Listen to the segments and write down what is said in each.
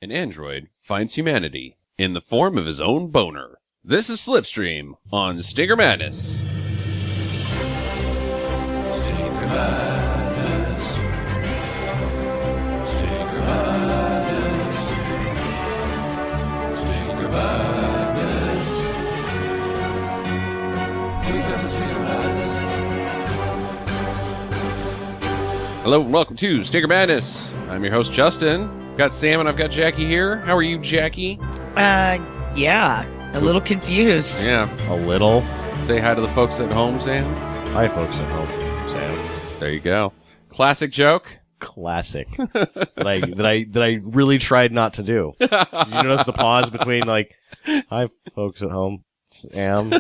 an android finds humanity in the form of his own boner. This is Slipstream on Stinker Madness. Stinker Madness. Stinker Madness. Stinker Madness. We got the Stinker Madness. Hello and welcome to Stinker Madness. I'm your host, Justin. I've got Sam and I've got Jackie here. How are you, Jackie? Yeah. A little confused. Yeah. A little. Say hi to the folks at home, Sam. Hi, folks at home. Sam. There you go. Classic joke. Classic. that I really tried not to do. Did you notice the pause between hi, folks at home, Sam?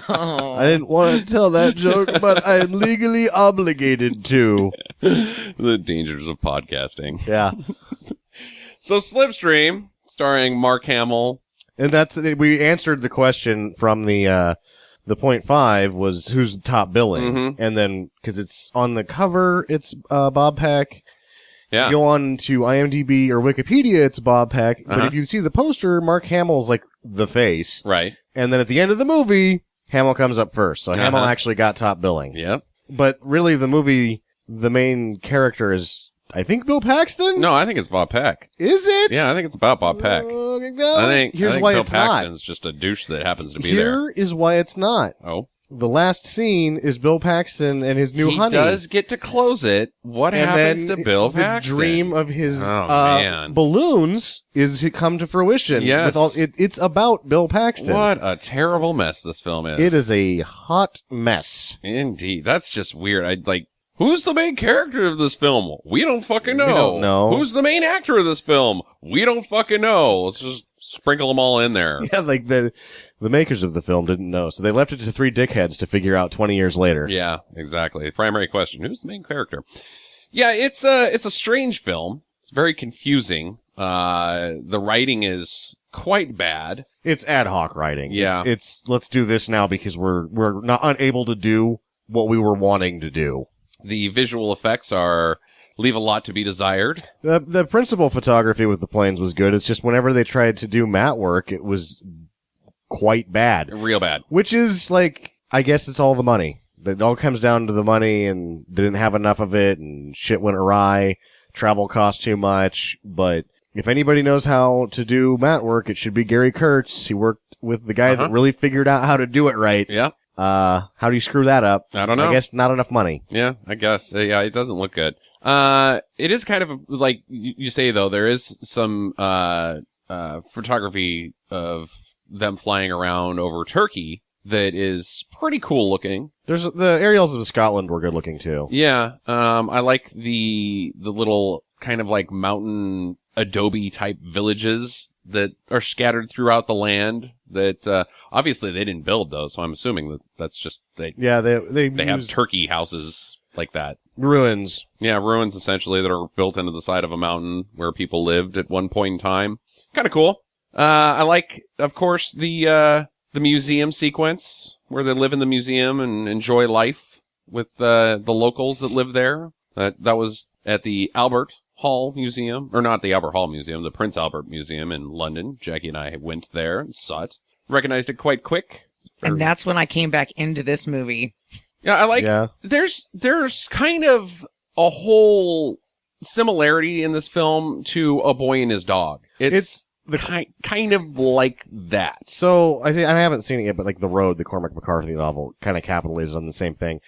Oh. I didn't want to tell that joke, but I'm legally obligated to. The dangers of podcasting. Yeah. So Slipstream, starring Mark Hamill. And we answered the question from the point 5 was who's top billing. Mm-hmm. And then, because it's on the cover, it's Bob Peck. Yeah. Go on to IMDb or Wikipedia, it's Bob Peck. But if you see the poster, Mark Hamill's like the face. Right. And then at the end of the movie, Hamill comes up first. So Hamill actually got top billing. Yep. But really, the movie, the main character is, I think, Bill Paxton? No, I think it's Bob Peck. Is it? Yeah, I think it's about Bob Peck. I think why Bill it's Paxton's not. just a douche that happens to be there. Here is why it's not. Oh. The last scene is Bill Paxton and his new He honey. does get to close it. What And happens then to Bill the Paxton? dream of his man. balloons is to come to fruition. Yes. It's about Bill Paxton. What a terrible mess this film is. It is a hot mess. Indeed. That's just weird. Who's the main character of this film? We don't fucking know. We don't know. Who's the main actor of this film? We don't fucking know. Let's just sprinkle them all in there. Yeah, the makers of the film didn't know, so they left it to 3 dickheads to figure out 20 years later. Yeah, exactly. Primary question: who's the main character? Yeah, it's a strange film. It's very confusing. The writing is quite bad. It's ad hoc writing. Yeah. It's let's do this now because we're not unable to do what we were wanting to do. The visual effects leave a lot to be desired. The principal photography with the planes was good. It's just whenever they tried to do matte work, it was quite bad. Real bad. Which is I guess it's all the money. It all comes down to the money, and they didn't have enough of it, and shit went awry. Travel cost too much. But if anybody knows how to do matte work, it should be Gary Kurtz. He worked with the guy that really figured out how to do it right. Yeah. How do you screw that up? I don't know. I guess not enough money. Yeah, I guess. Yeah, it doesn't look good. It is kind of like you say, though, there is some photography of them flying around over Turkey that is pretty cool looking. There's the aerials of Scotland were good looking too. Yeah. I like the little kind of like mountain adobe type villages that are scattered throughout the land that, obviously they didn't build those. So I'm assuming that's just, they have turkey houses like that. Ruins. Yeah, ruins essentially that are built into the side of a mountain where people lived at one point in time. Kind of cool. I like, of course, the museum sequence where they live in the museum and enjoy life with the locals that live there. That was at the Albert Hall Museum, or not the Albert Hall Museum, the Prince Albert Museum in London. Jackie and I went there and saw it. Recognized it quite quick. And that's when I came back into this movie. Yeah, there's kind of a whole similarity in this film to A Boy and His Dog. It's the kind of like that. So I haven't seen it yet, but the Road, the Cormac McCarthy novel, kind of capitalizes on the same thing.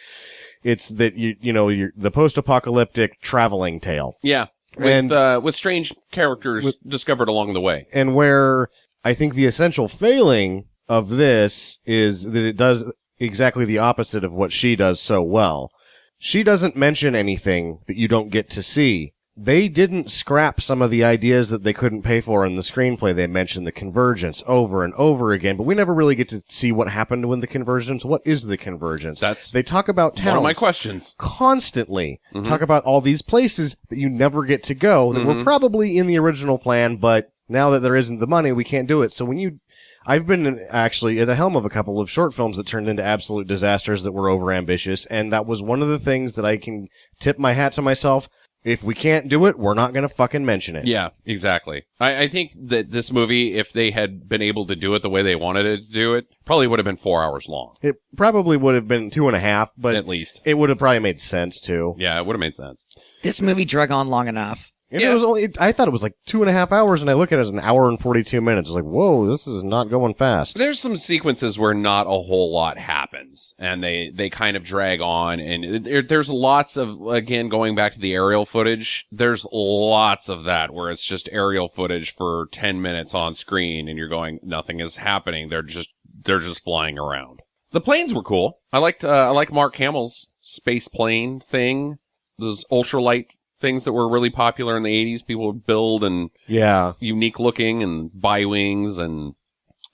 It's that you're the post-apocalyptic traveling tale. Yeah, with strange characters discovered along the way. And where I think the essential failing of this is that it does exactly the opposite of what she does so well. She doesn't mention anything that you don't get to see. They didn't scrap some of the ideas that they couldn't pay for in the screenplay. They mentioned the convergence over and over again, but we never really get to see what happened when the convergence. What is the convergence? They talk about towns. One of my questions. Constantly. Talk about all these places that you never get to go that were probably in the original plan, but now that there isn't the money, we can't do it. So I've been actually at the helm of a couple of short films that turned into absolute disasters that were overambitious, and that was one of the things that I can tip my hat to myself. If we can't do it, we're not going to fucking mention it. Yeah, exactly. I think that this movie, if they had been able to do it the way they wanted it to do it, probably would have been 4 hours long. It probably would have been 2.5, but At least. it would have probably made sense too. Yeah, it would have made sense. This movie drug on long enough. And Yeah. it was only, I thought it was like 2.5 hours, and I look at it as an hour and 42 minutes. I was like, whoa, this is not going fast. There's some sequences where not a whole lot happens, and they kind of drag on, and there's lots of, again, going back to the aerial footage, there's lots of that where it's just aerial footage for 10 minutes on screen, and you're going, nothing is happening. They're just flying around. The planes were cool. I liked Mark Hamill's space plane thing, those ultralight things that were really popular in the 80s. People would build and Yeah. unique looking and bi-wings and,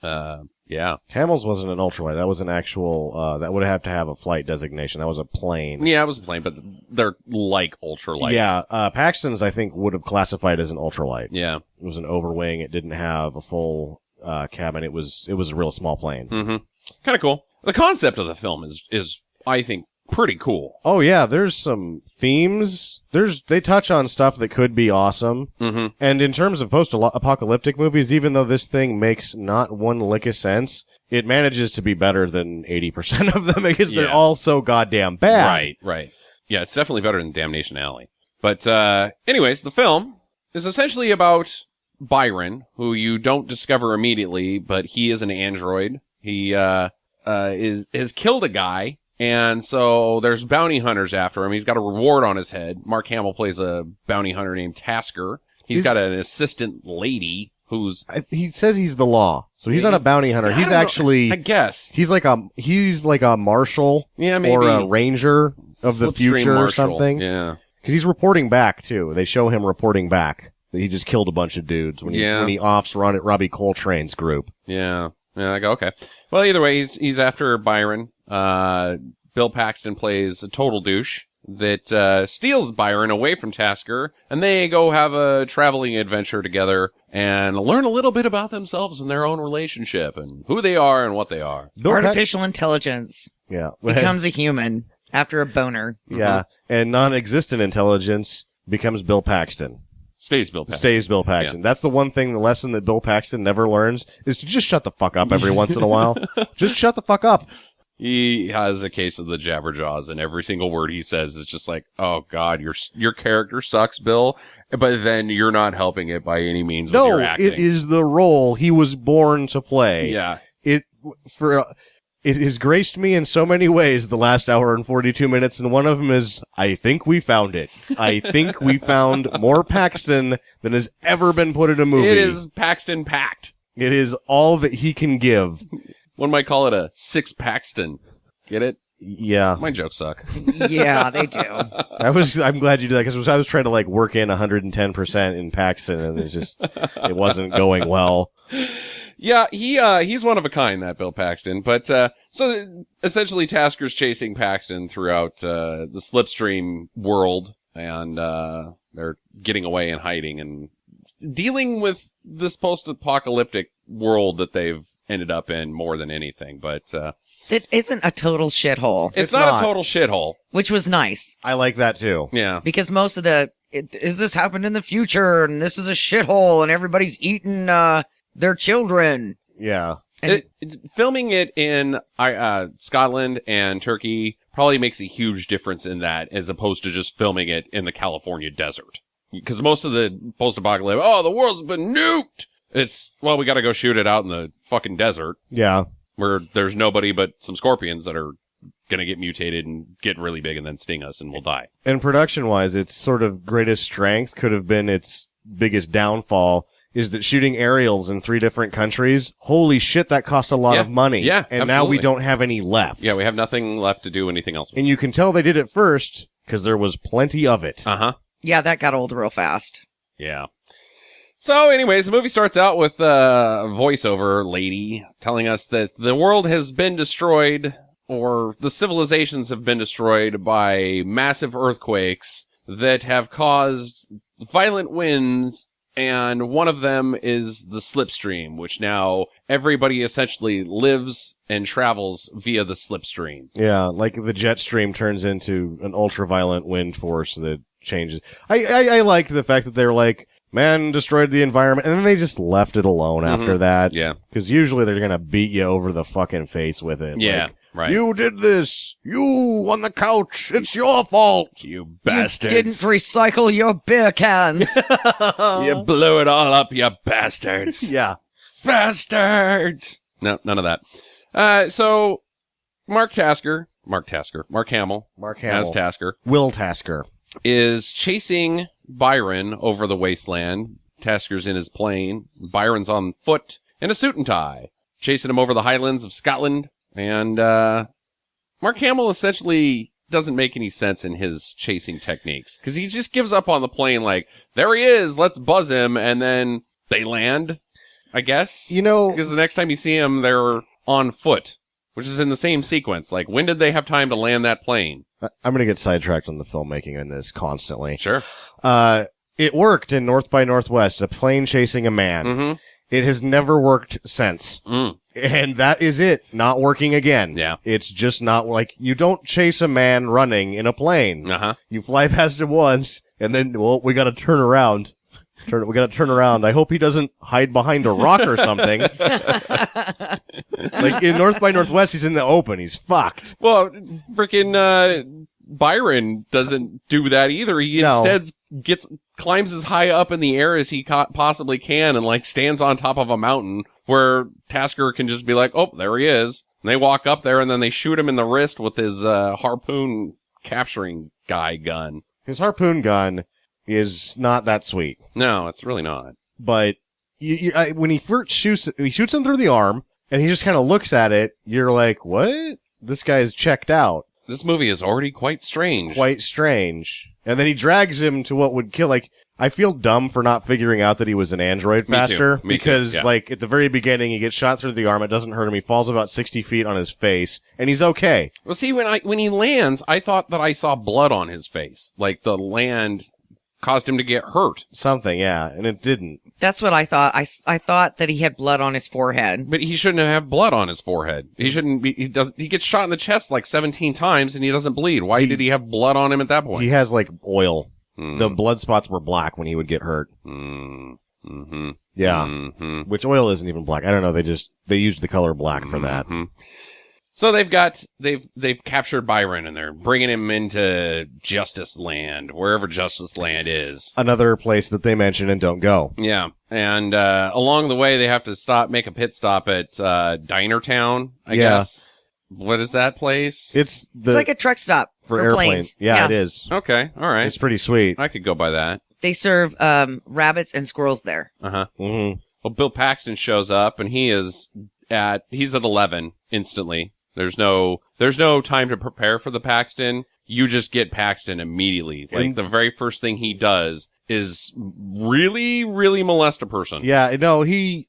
yeah. Hamill's wasn't an ultralight. That was an actual, that would have to have a flight designation. That was a plane. Yeah, it was a plane, but they're like ultralights. Yeah, Paxton's, I think, would have classified as an ultralight. Yeah. It was an overwing. It didn't have a full, cabin. It was a real small plane. Mm-hmm. Kind of cool. The concept of the film is, I think, pretty cool. Oh yeah, there's some themes. They touch on stuff that could be awesome. Mm-hmm. And in terms of post-apocalyptic movies, even though this thing makes not one lick of sense, it manages to be better than 80% of them because they're Yeah. all so goddamn bad. Right. Yeah, it's definitely better than Damnation Alley. But, anyways, the film is essentially about Byron, who you don't discover immediately, but he is an android. He, has killed a guy. And so there's bounty hunters after him. He's got a reward on his head. Mark Hamill plays a bounty hunter named Tasker. He's got an assistant lady who's... He says he's the law, so he's not a bounty hunter. I He's don't know. actually... I guess. He's like a marshal, Yeah, maybe. or a ranger of the Slipstream future or Marshal. something. Yeah. Because he's reporting back too. They show him reporting back that he just killed a bunch of dudes when he offs Robbie Coltrane's group. Yeah. Yeah, I go, okay. Well, either way, he's after Byron. Bill Paxton plays a total douche that steals Byron away from Tasker, and they go have a traveling adventure together and learn a little bit about themselves and their own relationship and who they are and what they are. Artificial intelligence Yeah. becomes a human after a boner. Yeah. And non-existent intelligence becomes Bill Paxton. Stays Bill Paxton. Stays Bill Paxton. That's the one thing, the lesson that Bill Paxton never learns is to just shut the fuck up every once in a while. Just shut the fuck up. He has a case of the Jabberjaws, and every single word he says is just like, "Oh God, your character sucks, Bill." But then you're not helping it by any means with No, your acting. it is the role he was born to play. Yeah, It has graced me in so many ways the last hour and 42 minutes, and one of them is, I think we found it. I think we found more Paxton than has ever been put in a movie. it is Paxton packed. It is all that he can give. One might call it a six Paxton. Get it? Yeah. My jokes suck. Yeah, they do. I'm glad you did that because I was trying to work in 110% in Paxton, and it wasn't going well. Yeah, he's one of a kind, that Bill Paxton. But, so essentially Tasker's chasing Paxton throughout, the Slipstream world, and, they're getting away and hiding and dealing with this post-apocalyptic world that they've ended up in more than anything. But, It isn't a total shithole, it's not a total shithole. which was nice I like that too. Yeah. because most of is this happened in the future and this is a shithole and everybody's eating, their children. Yeah. And Filming it in Scotland and Turkey probably makes a huge difference in that, as opposed to just filming it in the California desert. Because most of the post-apocalyptic, the world's been nuked. It's, we got to go shoot it out in the fucking desert Yeah. where there's nobody but some scorpions that are gonna get mutated and get really big and then sting us and we'll die. And production-wise, its sort of greatest strength could have been its biggest downfall, is that shooting aerials in 3 different countries, holy shit, that cost a lot Yeah. of money. Yeah, and now we absolutely. don't have any left. Yeah, we have nothing left to do anything else with. And you can tell they did it first, because there was plenty of it. Uh-huh. yeah, that got old real fast. Yeah. So, anyways, the movie starts out with a voiceover lady telling us that the world has been destroyed, or the civilizations have been destroyed by massive earthquakes that have caused violent winds, and one of them is the Slipstream, which now everybody essentially lives and travels via the Slipstream. Yeah, like the jet stream turns into an ultra-violent wind force that changes. I liked the fact that they're like, man destroyed the environment, and then they just left it alone after that. Yeah. Because usually they're gonna beat you over the fucking face with it. Yeah. Like, Right. you did this. You on the couch. It's your fault. You You bastards. didn't recycle your beer cans. You blew it all up, you bastards. Yeah. Bastards. No, none of that. So Mark Hamill Mark as Hamill. Tasker Will Tasker. is chasing Byron over the wasteland. Tasker's in his plane. Byron's on foot in a suit and tie, chasing him over the highlands of Scotland. And Mark Hamill essentially doesn't make any sense in his chasing techniques, because he just gives up on the plane like, there he is, let's buzz him, and then they land, I guess. You know, Because the next time you see him, they're on foot, which is in the same sequence. Like, when did they have time to land that plane? I'm gonna get sidetracked on the filmmaking in this constantly. Sure. It worked in North by Northwest, a plane chasing a man. Mm-hmm. It has never worked since. And that is it. Not working again. Yeah. It's just not like, you don't chase a man running in a plane. Uh-huh. You fly past him once, and then, well, we gotta turn around. We gotta turn around. I hope he doesn't hide behind a rock or something. Like, in North by Northwest, he's in the open. He's fucked. Well, freaking Byron doesn't do that either. He No. instead climbs as high up in the air as he possibly can, and like stands on top of a mountain where Tasker can just be like, oh, there he is. And they walk up there, and then they shoot him in the wrist with his harpoon capturing guy gun. His harpoon gun is not that sweet. No, it's really not. But when he first shoots him through the arm, and he just kind of looks at it, you're like, what? This guy's checked out. This movie is already quite strange. Quite strange. And then he drags him to what would kill, like, I feel dumb for not figuring out that he was an android Me too. faster. Me too, Because, yeah. like, at the very beginning, he gets shot through the arm, it doesn't hurt him, he falls about 60 feet on his face, and he's okay. Well, see, when he lands, I thought that I saw blood on his face. Like, the land caused him to get hurt. Something, yeah, and it didn't. That's what I thought. I thought that he had blood on his forehead. But he shouldn't have blood on his forehead. He shouldn't be, he gets shot in the chest like 17 times and he doesn't bleed. Why did he have blood on him at that point? He has, like, oil. Mm. The blood spots were black when he would get hurt. Mm-hmm. Yeah. Mm-hmm. Which oil isn't even black. I don't know, they used the color black for that. Mm-hmm. So they've captured Byron and they're bringing him into Justice Land, wherever Justice Land is. Another place that they mention and don't go. Yeah. And, along the way, they have to make a pit stop at, Diner Town, I guess. What is that place? It's It's like a truck stop for for airplanes. planes. Yeah, it is. Okay. All right. It's pretty sweet. I could go by that. They serve rabbits and squirrels there. Uh-huh. Mm-hmm. Well, Bill Paxton shows up and he's at 11 instantly. There's no time to prepare for the Paxton. You just get Paxton immediately. Like, And- the very first thing he does is really, really molest a person. Yeah, no, you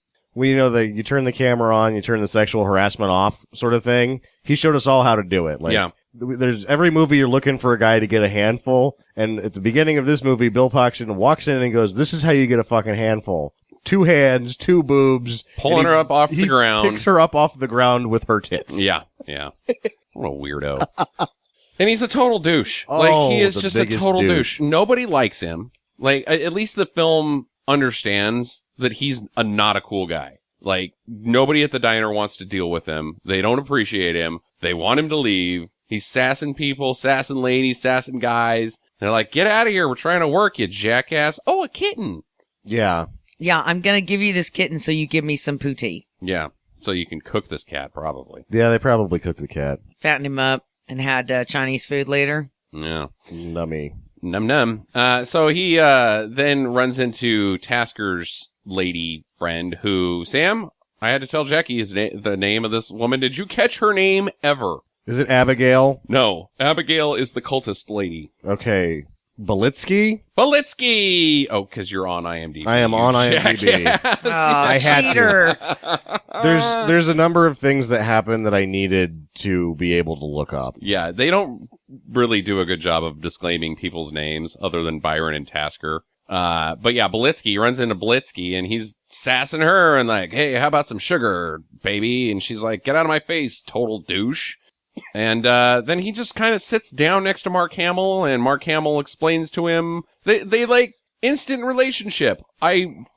turn the camera on, you turn the sexual harassment off sort of thing. He showed us all how to do it. Like, Yeah. There's every movie you're looking for a guy to get a handful. And at the beginning of this movie, Bill Paxton walks in and goes, this is how you get a fucking handful. 2 hands, 2 boobs. Pulling and her up off the he ground. Picks her up off the ground with her tits. Yeah. What a weirdo. And he's a total douche. Oh, Like, he is the just a biggest total douche. douche. Nobody likes him. Like, at least the film understands that he's not a cool guy. Like, nobody at the diner wants to deal with him. They don't appreciate him. They want him to leave. He's sassing people, sassing ladies, sassing guys. They're like, get out of here. We're trying to work, you jackass. Oh, a kitten. Yeah. Yeah, I'm gonna give you this kitten so you give me some poutine. Yeah. So you can cook this cat, probably. Yeah, they probably cooked the cat. Fatten him up and had Chinese food later. Yeah. Nummy. Num num. So he then runs into Tasker's lady friend who, Sam, I had to tell Jackie the name of this woman. Did you catch her name ever? Is it Abigail? No. Abigail is the cultist lady. Okay. Belitsky? Belitsky! Oh, because you're on IMDb. I am you on IMDb. jackass. Oh, I had to. cheater. There's a number of things that happened that I needed to be able to look up. Yeah, they don't really do a good job of disclaiming people's names other than Byron and Tasker. But yeah, Belitsky runs into Belitsky and he's sassing her and like, hey, how about some sugar, baby? And she's like, get out of my face, total douche. And then he just kind of sits down next to Mark Hamill, and Mark Hamill explains to him they like instant relationship.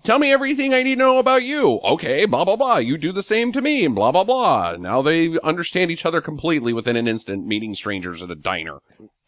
Tell me everything I need to know about you. Okay, blah blah blah. You do the same to me, and blah blah blah. Now they understand each other completely within an instant, meeting strangers at a diner.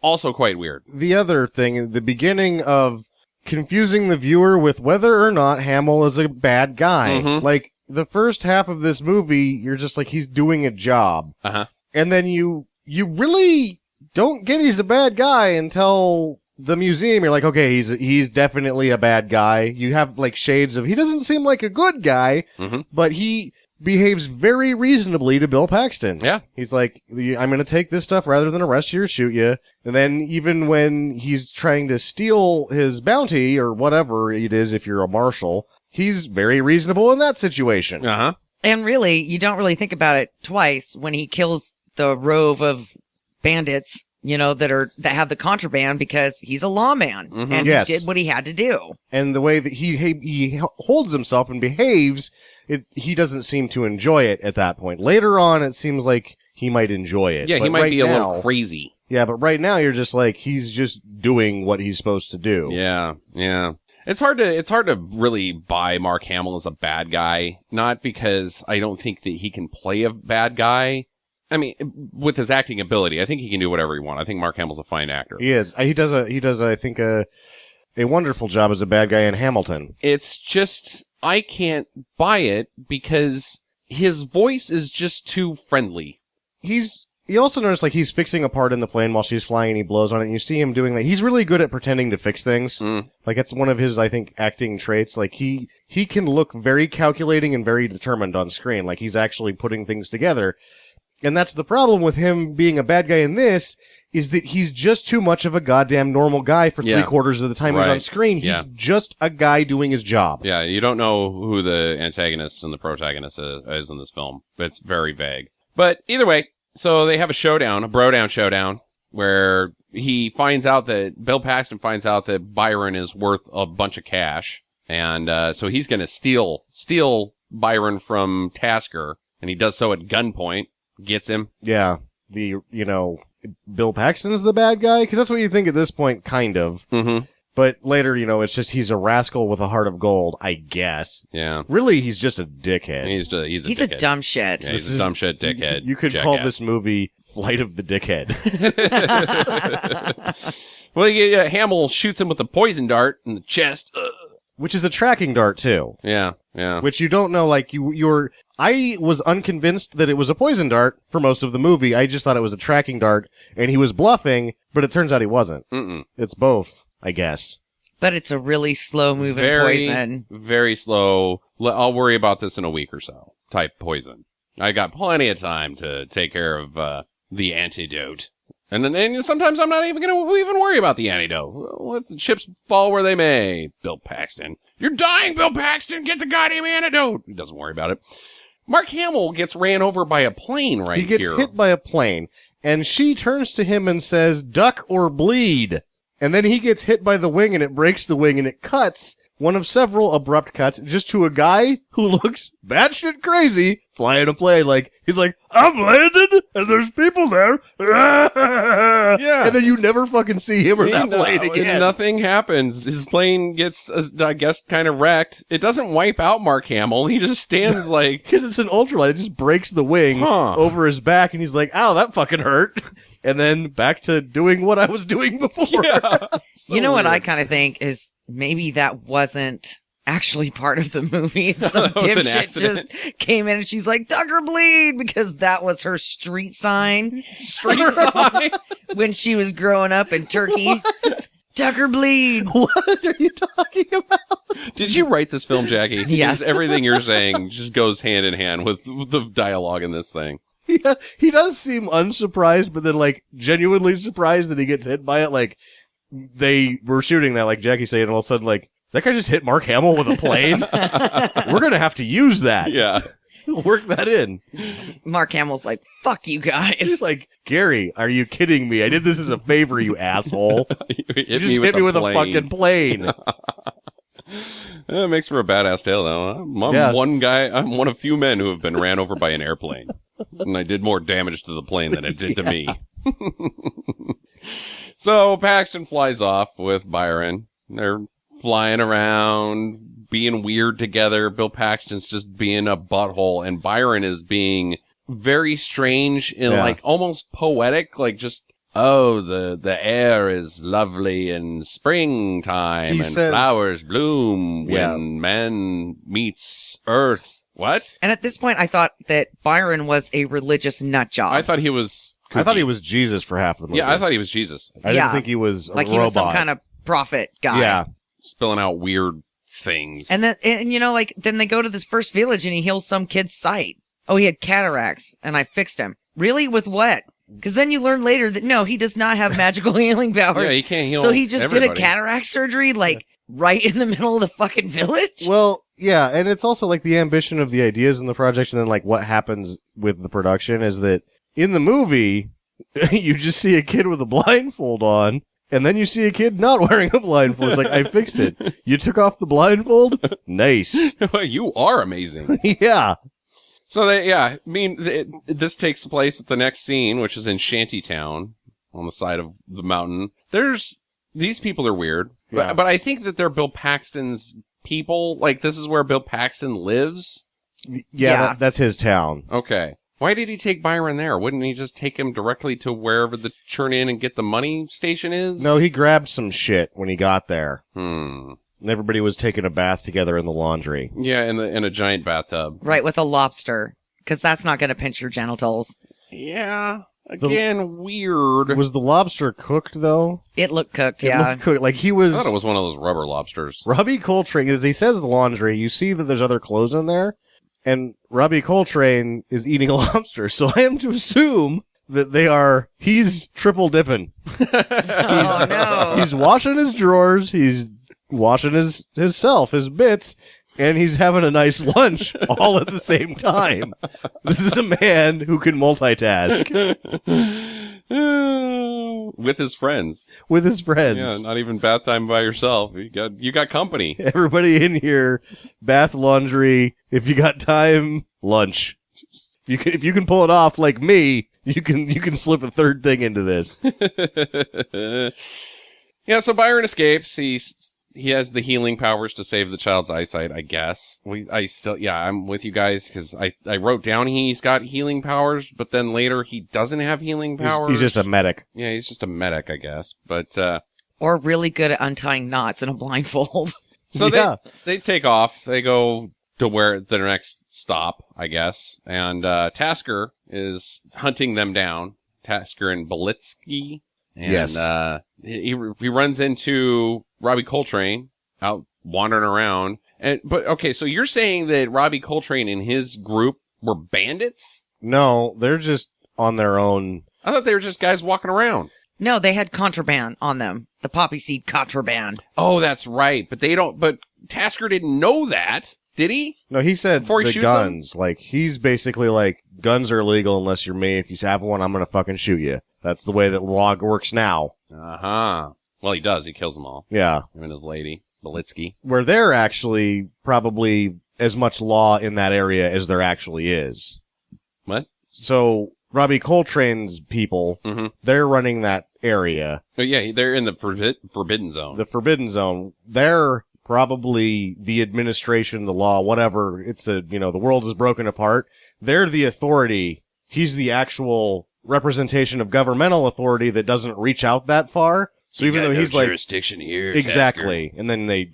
Also quite weird. The other thing, the beginning of confusing the viewer with whether or not Hamill is a bad guy. Mhm. Like, the first half of this movie, you're just like, he's doing a job. Uh-huh. And then you really don't get he's a bad guy until the museum. You're like, okay, he's definitely a bad guy. You have like shades of, he doesn't seem like a good guy, Mhm. but he behaves very reasonably to Bill Paxton. Yeah. He's like, I'm going to take this stuff rather than arrest you or shoot you. And then even when he's trying to steal his bounty or whatever it is, if you're a marshal, he's very reasonable in that situation. Uh-huh. And really, you don't really think about it twice when he kills the rove of bandits, that have the contraband, because he's a lawman Mhm. and Yes. he did what he had to do. And the way that he holds himself and behaves, he doesn't seem to enjoy it at that point. Later on, it seems like he might enjoy it. Yeah, he But might right be a now- little crazy. Yeah, but right now you're just like, he's just doing what he's supposed to do. Yeah, yeah. It's hard to really buy Mark Hamill as a bad guy. Not because I don't think that he can play a bad guy. I mean, with his acting ability, I think he can do whatever he wants. I think Mark Hamill's a fine actor. He is. He does, I think, a wonderful job as a bad guy in Hamilton. It's just, I can't buy it because his voice is just too friendly. You also notice, like, he's fixing a part in the plane while she's flying and he blows on it, and you see him doing that. He's really good at pretending to fix things. Mm. Like, that's one of his, I think, acting traits. Like, he can look very calculating and very determined on screen. Like, he's actually putting things together. And that's the problem with him being a bad guy in this, is that he's just too much of a goddamn normal guy for Yeah. 3/4 of the time he's Right. on screen. He's Yeah. just a guy doing his job. Yeah, you don't know who the antagonist and the protagonist is in this film. It's very vague. But either way, so they have a showdown, a bro-down showdown, where Bill Paxton finds out that Byron is worth a bunch of cash. And so he's going to steal Byron from Tasker. And he does so at gunpoint, gets him. Yeah. Bill Paxton's the bad guy? Because that's what you think at this point, kind of. Mm-hmm. But later, it's just he's a rascal with a heart of gold, I guess. Yeah. Really, he's just a dickhead. He's a He's a dickhead. dumb shit. Yeah, he's a dumb shit dickhead. You could call this movie Flight of the Dickhead. Well, yeah, Hamill shoots him with a poison dart in the chest. Ugh. Which is a tracking dart, too. Yeah, yeah. Which you don't know, like, I was unconvinced that it was a poison dart for most of the movie. I just thought it was a tracking dart, and he was bluffing, but it turns out he wasn't. Mm-mm. It's both, I guess. But it's a really slow-moving poison. Very slow. I'll worry about this in a week or so. Type poison. I got plenty of time to take care of the antidote. And then sometimes I'm not even going to even worry about the antidote. Let the chips fall where they may. Bill Paxton. You're dying, Bill Paxton! Get the goddamn antidote! He doesn't worry about it. Mark Hamill gets ran over by a plane right here. He gets hit by a plane, and she turns to him and says, "Duck or bleed." And then he gets hit by the wing, and it breaks the wing, and it cuts, one of several abrupt cuts, just to a guy who looks batshit crazy flying a plane. Like, he's like, "I've landed, and there's people there." Yeah. And then you never fucking see him or that plane again. Nothing happens. His plane gets, I guess, kind of wrecked. It doesn't wipe out Mark Hamill. He just stands like... Because it's an ultralight. It just breaks the wing over his back, and he's like, "Ow, that fucking hurt." And then back to doing what I was doing before. Yeah. So You know what weird. I kind of think is maybe that wasn't actually part of the movie. Some That was an dipshit accident. just came in and she's like, "Duck or bleed," because that was her street sign Street sign. when she was growing up in Turkey. Duck or bleed. What are you talking about? Did you write this film, Jackie? Yes. Because everything you're saying just goes hand in hand with the dialogue in this thing. Yeah, he does seem unsurprised, but then, like, genuinely surprised that he gets hit by it. Like, they were shooting that, like Jackie said, and all of a sudden, like, that guy just hit Mark Hamill with a plane? We're gonna have to use that. Yeah. Work that in. Mark Hamill's like, "Fuck you He's guys." like, "Gary, are you kidding me? I did this as a favor, you asshole. You You just hit me with a fucking plane." It makes for a badass tale, though. I'm Yeah. one guy. I'm one of few men who have been ran over by an airplane. And I did more damage to the plane than it did to me. So Paxton flies off with Byron. They're flying around, being weird together. Bill Paxton's just being a butthole, and Byron is being very strange and like almost poetic, like just, oh, the air is lovely in springtime He and says- flowers bloom when man meets earth. What? And at this point, I thought that Byron was a religious nut job. I thought he was I thought he kooky. was Jesus for half the movie. Yeah, I thought he was Jesus. I didn't Yeah. think he was a like robot. he was some kind of prophet guy. Yeah. Spilling out weird things. And then, and you know, like, then they go to this first village and he heals some kid's sight. Oh, he had cataracts and I fixed him. Really? With what? Because then you learn later that no, he does not have magical healing powers. Yeah, he can't heal So he just did a everybody. cataract surgery, like, right in the middle of the fucking village? Well, yeah, and it's also like the ambition of the ideas in the project and then like what happens with the production is that in the movie, you just see a kid with a blindfold on, and then you see a kid not wearing a blindfold. It's like, I fixed it. You took off the blindfold? Nice. You are amazing. Yeah. So this takes place at the next scene, which is in Shantytown on the side of the mountain. These people are weird, Yeah. but I think that they're Bill Paxton's people. Like, this is where Bill Paxton lives. Yeah. That's his town. Okay. Why did he take Byron there? Wouldn't he just take him directly to wherever the turn in and get the money station is? No, he grabbed some shit when he got there. Hmm. And everybody was taking a bath together in the laundry. Yeah, in a giant bathtub. Right, with a lobster. Because that's not going to pinch your genitals. Yeah. Again, weird. Was the lobster cooked, though? It looked cooked, It yeah. looked cooked. Like, he I was... thought it was one of those rubber lobsters. Robbie Coltrane, as he says laundry, you see that there's other clothes in there, and Robbie Coltrane is eating a lobster, so I am to assume that he's triple dipping. Oh, no. He's washing his drawers, he's washing his bits, and he's having a nice lunch all at the same time. This is a man who can multitask With his friends. with his friends. Yeah, not even bath time by yourself. You got company. Everybody in here, bath, laundry. If you got time, lunch. If you can pull it off like me, you can slip a third thing into this. Yeah, so Byron escapes. He has the healing powers to save the child's eyesight, I guess. I'm with you guys because I wrote down he's got healing powers, but then later he doesn't have healing powers. He's just a medic. Yeah, he's just a medic, I guess. But Or really good at untying knots in a blindfold. so Yeah. they take off. They go to where their next stop, I guess. And Tasker is hunting them down. Tasker and Belitsky. And, Yes. He runs into Robbie Coltrane out wandering around. But okay, so you're saying that Robbie Coltrane and his group were bandits? No, they're just on their own. I thought they were just guys walking around. No, they had contraband on them. The poppy seed contraband. Oh, that's right. But Tasker didn't know that, did he? No, he said Before he the shoots guns. Like, he's basically like, guns are illegal unless you're me. If you have one, I'm gonna fucking shoot you. That's the way that law works now. Uh-huh. Well, he does. He kills them all. Yeah. Him and his lady, Belitsky. Where there actually probably as much law in that area as there actually is. What? So, Robbie Coltrane's people, Mhm. they're running that area. Oh, yeah, they're in the forbidden zone. The Forbidden Zone, they're probably the administration, the law, whatever. It's the world is broken apart. They're the authority. He's the actual representation of governmental authority that doesn't reach out that far. So even though he's like, jurisdiction here, exactly. And then they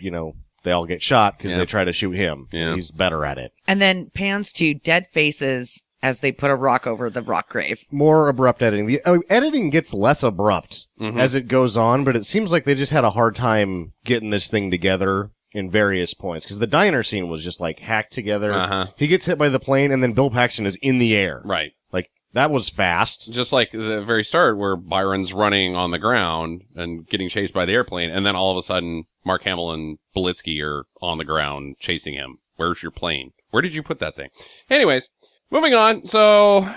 all get shot because Yeah. they try to shoot him. Yeah. He's better at it. And then pans to dead faces as they put a rock over the rock grave. More abrupt editing. The editing gets less abrupt Mhm. as it goes on, but it seems like they just had a hard time getting this thing together in various points. Because the diner scene was just like hacked together. Uh-huh. He gets hit by the plane, and then Bill Paxton is in the air. Right. Like, that was fast. Just like the very start where Byron's running on the ground and getting chased by the airplane, and then all of a sudden Mark Hamill and Belitsky are on the ground chasing him. Where's your plane? Where did you put that thing? Anyways, moving on. So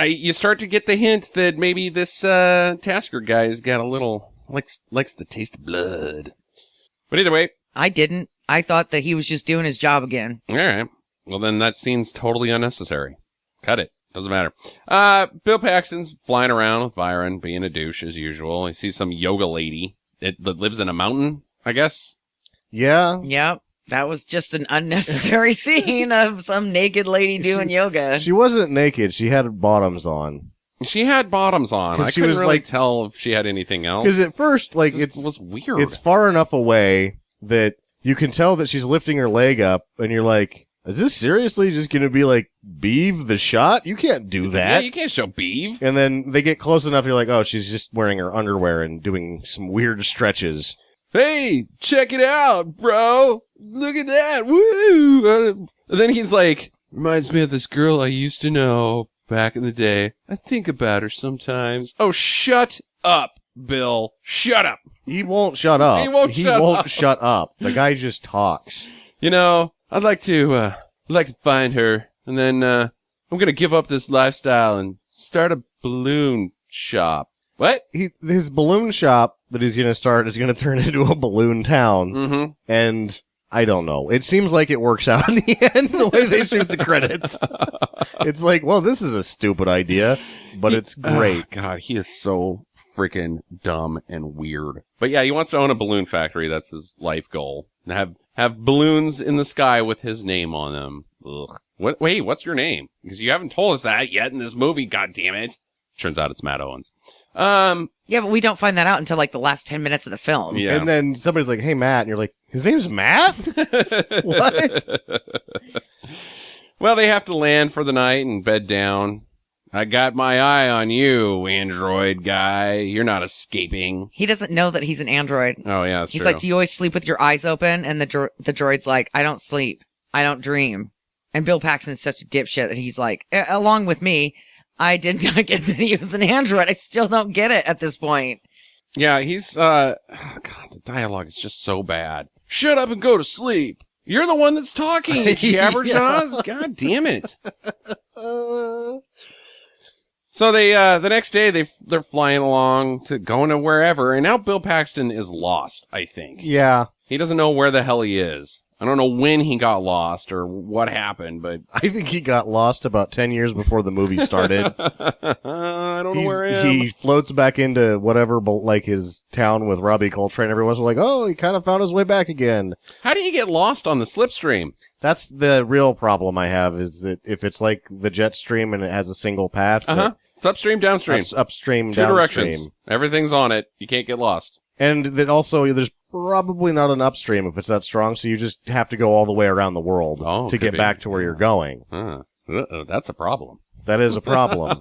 you start to get the hint that maybe this Tasker guy's got a little likes the taste of blood. But either way, I didn't. I thought that he was just doing his job again. all right. Well, then that scene's totally unnecessary. Cut it. Doesn't matter. Bill Paxton's flying around with Byron, being a douche as usual. He sees some yoga lady that lives in a mountain, I guess. Yeah. Yep. That was just an unnecessary scene of some naked lady doing yoga. She wasn't naked. She had bottoms on. She had bottoms on. 'Cause I she couldn't was really like- tell if she had anything else. Because at first, like, It was weird. it's far enough away that you can tell that she's lifting her leg up, and you're like, is this seriously just going to be like Beeve the shot? You can't do Yeah, that. you can't show beef. And then they get close enough, you're like, oh, she's just wearing her underwear and doing some weird stretches. Hey, check it out, bro. Look at that. Woo. And then he's like, reminds me of this girl I used to know back in the day. I think about her sometimes. Oh, shut up, Bill. Shut up. He won't shut up. He won't shut up. The guy just talks. You know, I'd like to find her, and then I'm gonna give up this lifestyle and start a balloon shop. What? His balloon shop that he's going to start is going to turn into a balloon town. Mm-hmm. And I don't know. It seems like it works out in the end, the way they shoot the credits. It's like, well, this is a stupid idea, but it's great. God, he is so freaking dumb and weird. But yeah, he wants to own a balloon factory. That's his life goal. Have balloons in the sky with his name on them. Ugh. Wait, what's your name? Because you haven't told us that yet in this movie, God damn it. Turns out it's Matt Owens. Yeah, but we don't find that out until like the last 10 minutes of the film. Yeah. And then somebody's like, hey, Matt. And you're like, his name's Matt? What? Well, they have to land for the night and bed down. I got my eye on you, android guy. You're not escaping. He doesn't know that he's an android. Oh, yeah, that's He's true. like, do you always sleep with your eyes open? And the droid's like, I don't sleep. I don't dream. And Bill Paxton's such a dipshit that he's like, along with me, I did not get that he was an android. I still don't get it at this point. Yeah, he's, God, the dialogue is just so bad. Shut up and go to sleep. You're the one that's talking, Jabberjaws. God damn it. So they, the next day they're flying along to going to wherever, and now Bill Paxton is lost, I think. Yeah. He doesn't know where the hell he is. I don't know when he got lost or what happened, but I think he got lost about 10 years before the movie started. I don't know where I am. He floats back into whatever, like his town with Robbie Coltrane. Everyone's like, oh, he kind of found his way back again. How do you get lost on the Slipstream? That's the real problem I have, is that if it's like the jet stream and it has a single path, It's upstream, downstream. that's upstream, Two downstream. directions. Everything's on it. You can't get lost. And that also, there's probably not an upstream if it's that strong, so you just have to go all the way around the world Oh, to could get be. back to where you're going. Uh-oh, that's a problem. That is a problem.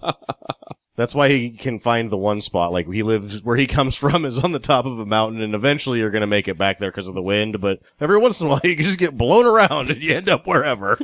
That's why he can find the one spot. Like, he lives where he comes from is on the top of a mountain, and eventually you're going to make it back there because of the wind, but every once in a while you can just get blown around and you end up wherever.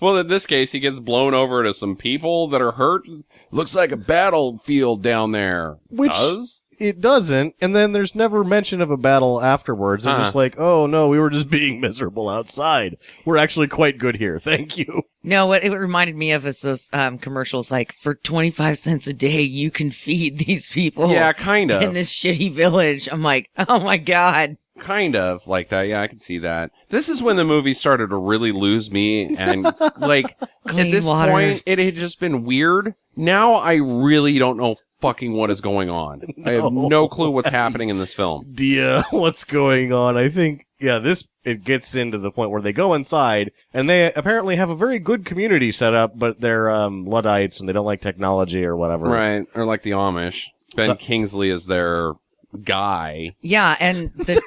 Well, in this case, he gets blown over to some people that are hurt. Looks like a battlefield down there. Which- Does? It doesn't, and then there's never mention of a battle afterwards. They're just like, oh no, we were just being miserable outside. We're actually quite good here. Thank you. No, what it reminded me of is those commercials like, for 25 cents a day, you can feed these people Yeah, kind of. in this shitty village. I'm like, oh my God. Kind of like that. Yeah, I can see that. This is when the movie started to really lose me. And like, Clean at this water. point, it had just been weird. Now I really don't know fucking what is going on. I have no clue what's happening in this film. Dia, what's going on? I think, it gets into the point where they go inside, and they apparently have a very good community set up, but they're Luddites, and they don't like technology or whatever. Right. Or like the Amish. Ben So- Kingsley is their guy. Yeah, and the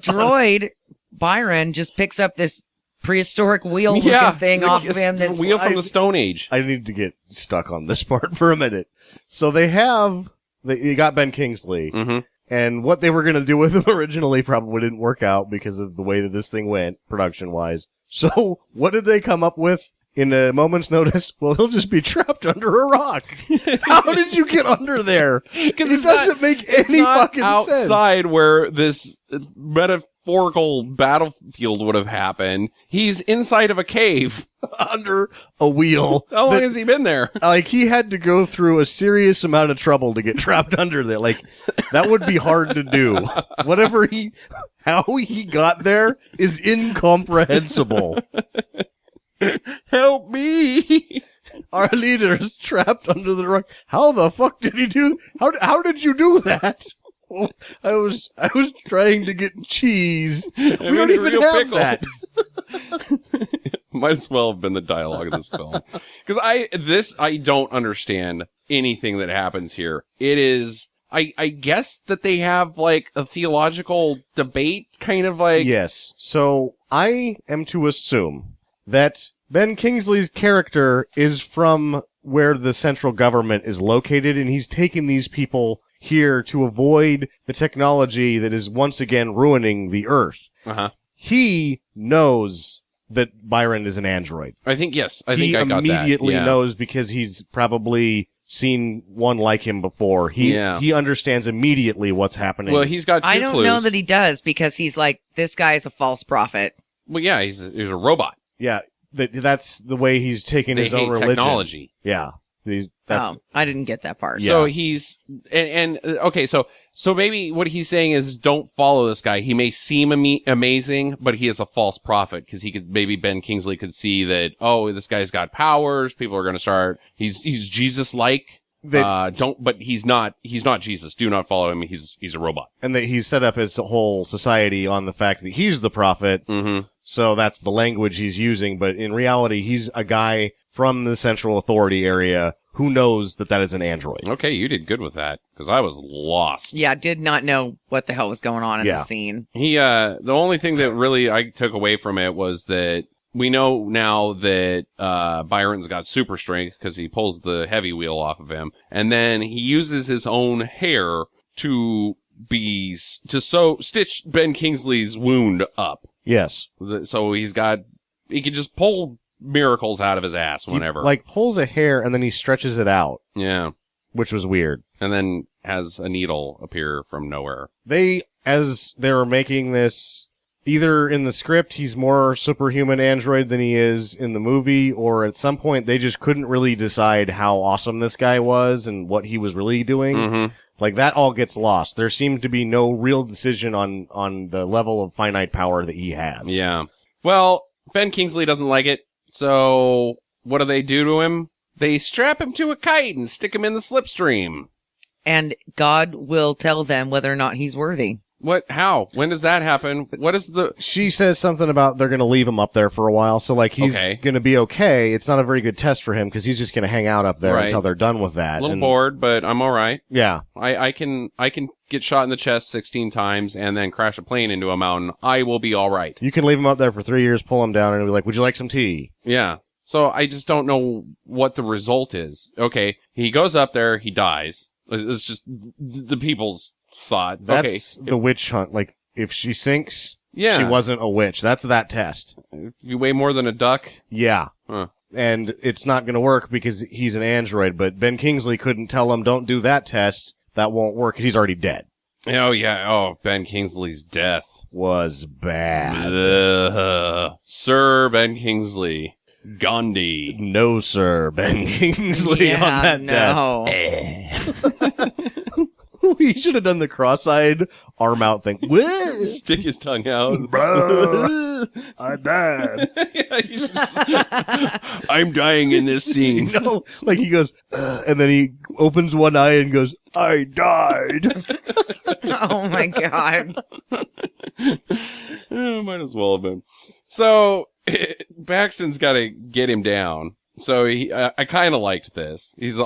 droid, Byron, just picks up this prehistoric wheel looking thing it's off like of him. a That's wheel from the Stone Age. I need to get stuck on this part for a minute. So they got Ben Kingsley, Mm-hmm. and what they were going to do with him originally probably didn't work out because of the way that this thing went, production-wise. So what did they come up with in a moment's notice? Well, he'll just be trapped under a rock. How did you get under there? Because it doesn't make any fucking sense. Outside where this metaphorical battlefield would have happened, he's inside of a cave. Under a wheel. How long that- has he been there? Like, he had to go through a serious amount of trouble to get trapped under there. Like, that would be hard to do. How he got there is incomprehensible. Help me! Our leader's trapped under the rock. How the fuck did he do? How did you do that? Well, I was trying to get cheese. We don't even have that. Might as well have been the dialogue of this film. Because I don't understand anything that happens here. It is, I guess that they have like a theological debate, kind of like. Yes. So I am to assume that Ben Kingsley's character is from where the central government is located, and he's taken these people here to avoid the technology that is once again ruining the Earth. Uh-huh. He knows that Byron is an android. I think, yes. I think I got that. He immediately Yeah. knows because he's probably seen one like him before. He understands immediately what's happening. Well, he's got two I don't clues. know that he does because he's like, this guy is a false prophet. Well, yeah, he's a robot. Yeah, that's the way he's taking They his own hate religion. technology. Yeah. That's, I didn't get that part. Yeah. So he's okay. So maybe what he's saying is don't follow this guy. He may seem amazing, but he is a false prophet because maybe Ben Kingsley could see that. Oh, this guy's got powers. People are going to start. He's Jesus-like. But he's not Jesus. Do not follow him. He's a robot. And that he's set up his whole society on the fact that he's the prophet. Mm-hmm. So that's the language he's using. But in reality, he's a guy from the Central Authority area who knows that is an android. Okay, you did good with that because I was lost. Yeah, did not know what the hell was going on in the scene. The only thing that really I took away from it was that we know now that Byron's got super strength because he pulls the heavy wheel off of him, and then he uses his own hair to stitch Ben Kingsley's wound up. Yes. So he can just pull miracles out of his ass whenever. He, like, pulls a hair and then he stretches it out. Yeah. Which was weird. And then has a needle appear from nowhere. As they were making this, either in the script, he's more superhuman android than he is in the movie, or at some point they just couldn't really decide how awesome this guy was and what he was really doing. Mm-hmm. Like, that all gets lost. There seemed to be no real decision on the level of finite power that he has. Yeah. Well, Ben Kingsley doesn't like it. So, what do they do to him? They strap him to a kite and stick him in the Slipstream. And God will tell them whether or not he's worthy. What? How? When does that happen? What is the... She says something about they're going to leave him up there for a while, so, like, he's going to be okay. It's not a very good test for him, because he's just going to hang out up there until they're done with that. A little bored, but I'm all right. Yeah. I can get shot in the chest 16 times and then crash a plane into a mountain. I will be all right. You can leave him up there for 3 years, pull him down, and be like, would you like some tea? Yeah. So I just don't know what the result is. Okay, he goes up there, he dies. It's just the people's thought. That's the witch hunt. Like, if she sinks, she wasn't a witch. That's that test. You weigh more than a duck? Yeah. Huh. And it's not going to work because he's an android, but Ben Kingsley couldn't tell him, don't do that test. That won't work because he's already dead. Oh, yeah. Oh, Ben Kingsley's death was bad. Sir Ben Kingsley. Gandhi. No, sir. Ben Kingsley on that death. He should have done the cross-eyed arm out thing. Stick his tongue out. Bro, I died. I'm dying in this scene. No, like he goes, and then he opens one eye and goes, I died. Oh my God. Might as well have been. So, Paxton's got to get him down. So I kind of liked this. He's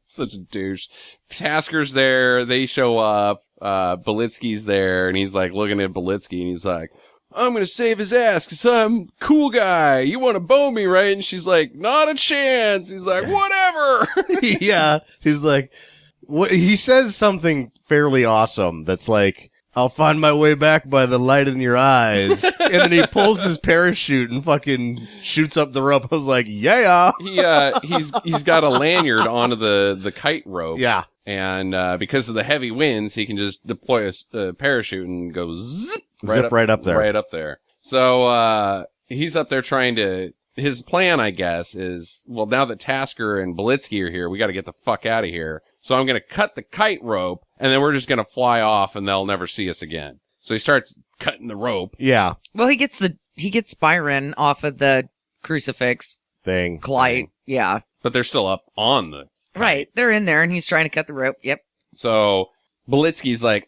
such a douche. Tasker's there. They show up. Belitsky's there, and he's like looking at Belitsky, and he's like, I'm going to save his ass because I'm a cool guy. You want to bone me, right? And she's like, not a chance. He's like, whatever. Yeah. He's like, what? He says something fairly awesome that's like, I'll find my way back by the light in your eyes. And then he pulls his parachute and fucking shoots up the rope. I was like, yeah. He's got a lanyard onto the kite rope. Yeah. And because of the heavy winds, he can just deploy a parachute and go zip right up there. Right up there. So he's up there trying to... His plan, I guess, is, well, now that Tasker and Belitsky are here, we got to get the fuck out of here. So I'm going to cut the kite rope, and then we're just going to fly off, and they'll never see us again. So he starts cutting the rope. Yeah. Well, he gets Byron off of the crucifix. thing. Clyde. Yeah. But they're still up on the Right. They're in there and he's trying to cut the rope. Yep. So Belitsky's like,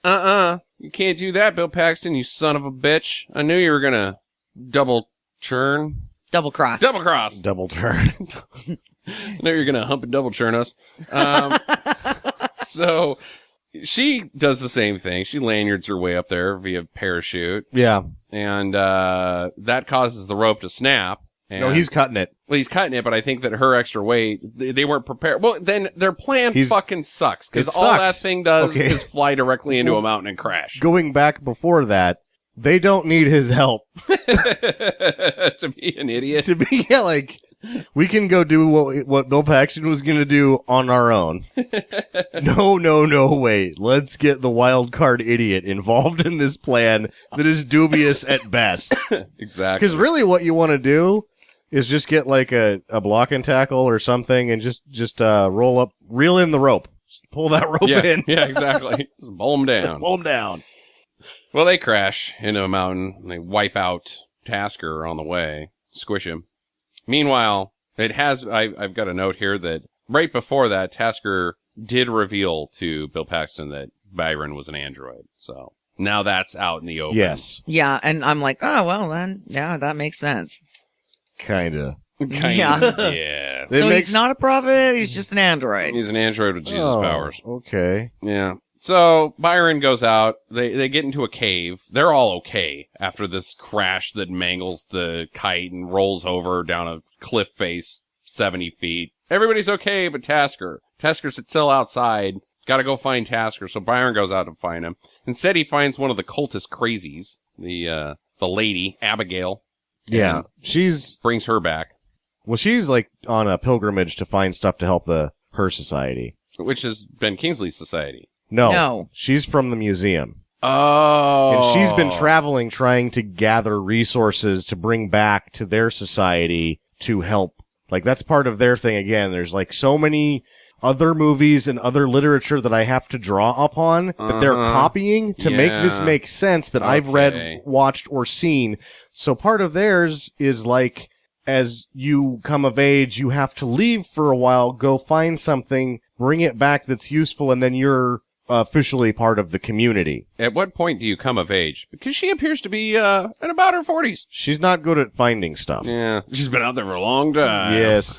you can't do that, Bill Paxton, you son of a bitch. I knew you were gonna double churn. Double cross. Double cross. Double turn. I know you're gonna hump and double churn us. So she does the same thing. She lanyards her way up there via parachute. Yeah. And that causes the rope to snap. And, No, he's cutting it. Well, he's cutting it, but I think that her extra weight, they weren't prepared. Well, then their plan fucking sucks, because It all that sucks. thing does Okay. is fly directly into a mountain and crash. Going back before that, they don't need his help. To be an idiot. To be like, we can go do what Bill Paxton was going to do on our own. No, wait. Let's get the wild card idiot involved in this plan that is dubious at best. Exactly. Because really what you want to do is just get like a block and tackle or something and just roll up, reel in the rope. Just pull that rope in. Yeah, exactly. Just bowl them down. Pull him down. Well, they crash into a mountain, and they wipe out Tasker on the way, squish him. Meanwhile, I've got a note here that right before that, Tasker did reveal to Bill Paxton that Byron was an android. So now that's out in the open. Yes. Yeah. And I'm like, oh, well, then, yeah, that makes sense. Kinda. Yeah. It So makes- he's not a prophet. He's just an android. He's an android with Jesus Oh, powers. Okay. Yeah. So Byron goes out. They get into a cave. They're all okay after this crash that mangles the kite and rolls over down a cliff face 70 feet. Everybody's okay but Tasker. Tasker's still outside. Gotta go find Tasker. So Byron goes out to find him. Instead, he finds one of the cultist crazies, the lady, Abigail. Yeah. And She's brings her back, like on a pilgrimage to find stuff to help her society. which is Ben Kingsley's society. No. She's from the museum. Oh. And she's been traveling trying to gather resources to bring back to their society to help. Like, that's part of their thing again. There's like so many other movies and other literature that I have to draw upon that they're copying to make this Yeah. make sense that I've read, watched, or seen. So part of theirs is like, as you come of age, you have to leave for a while, go find something, bring it back that's useful, and then you're officially part of the community. At what point do you come of age? Because she appears to be in about her 40s. She's not good at finding stuff. Yeah, she's been out there for a long time. Yes.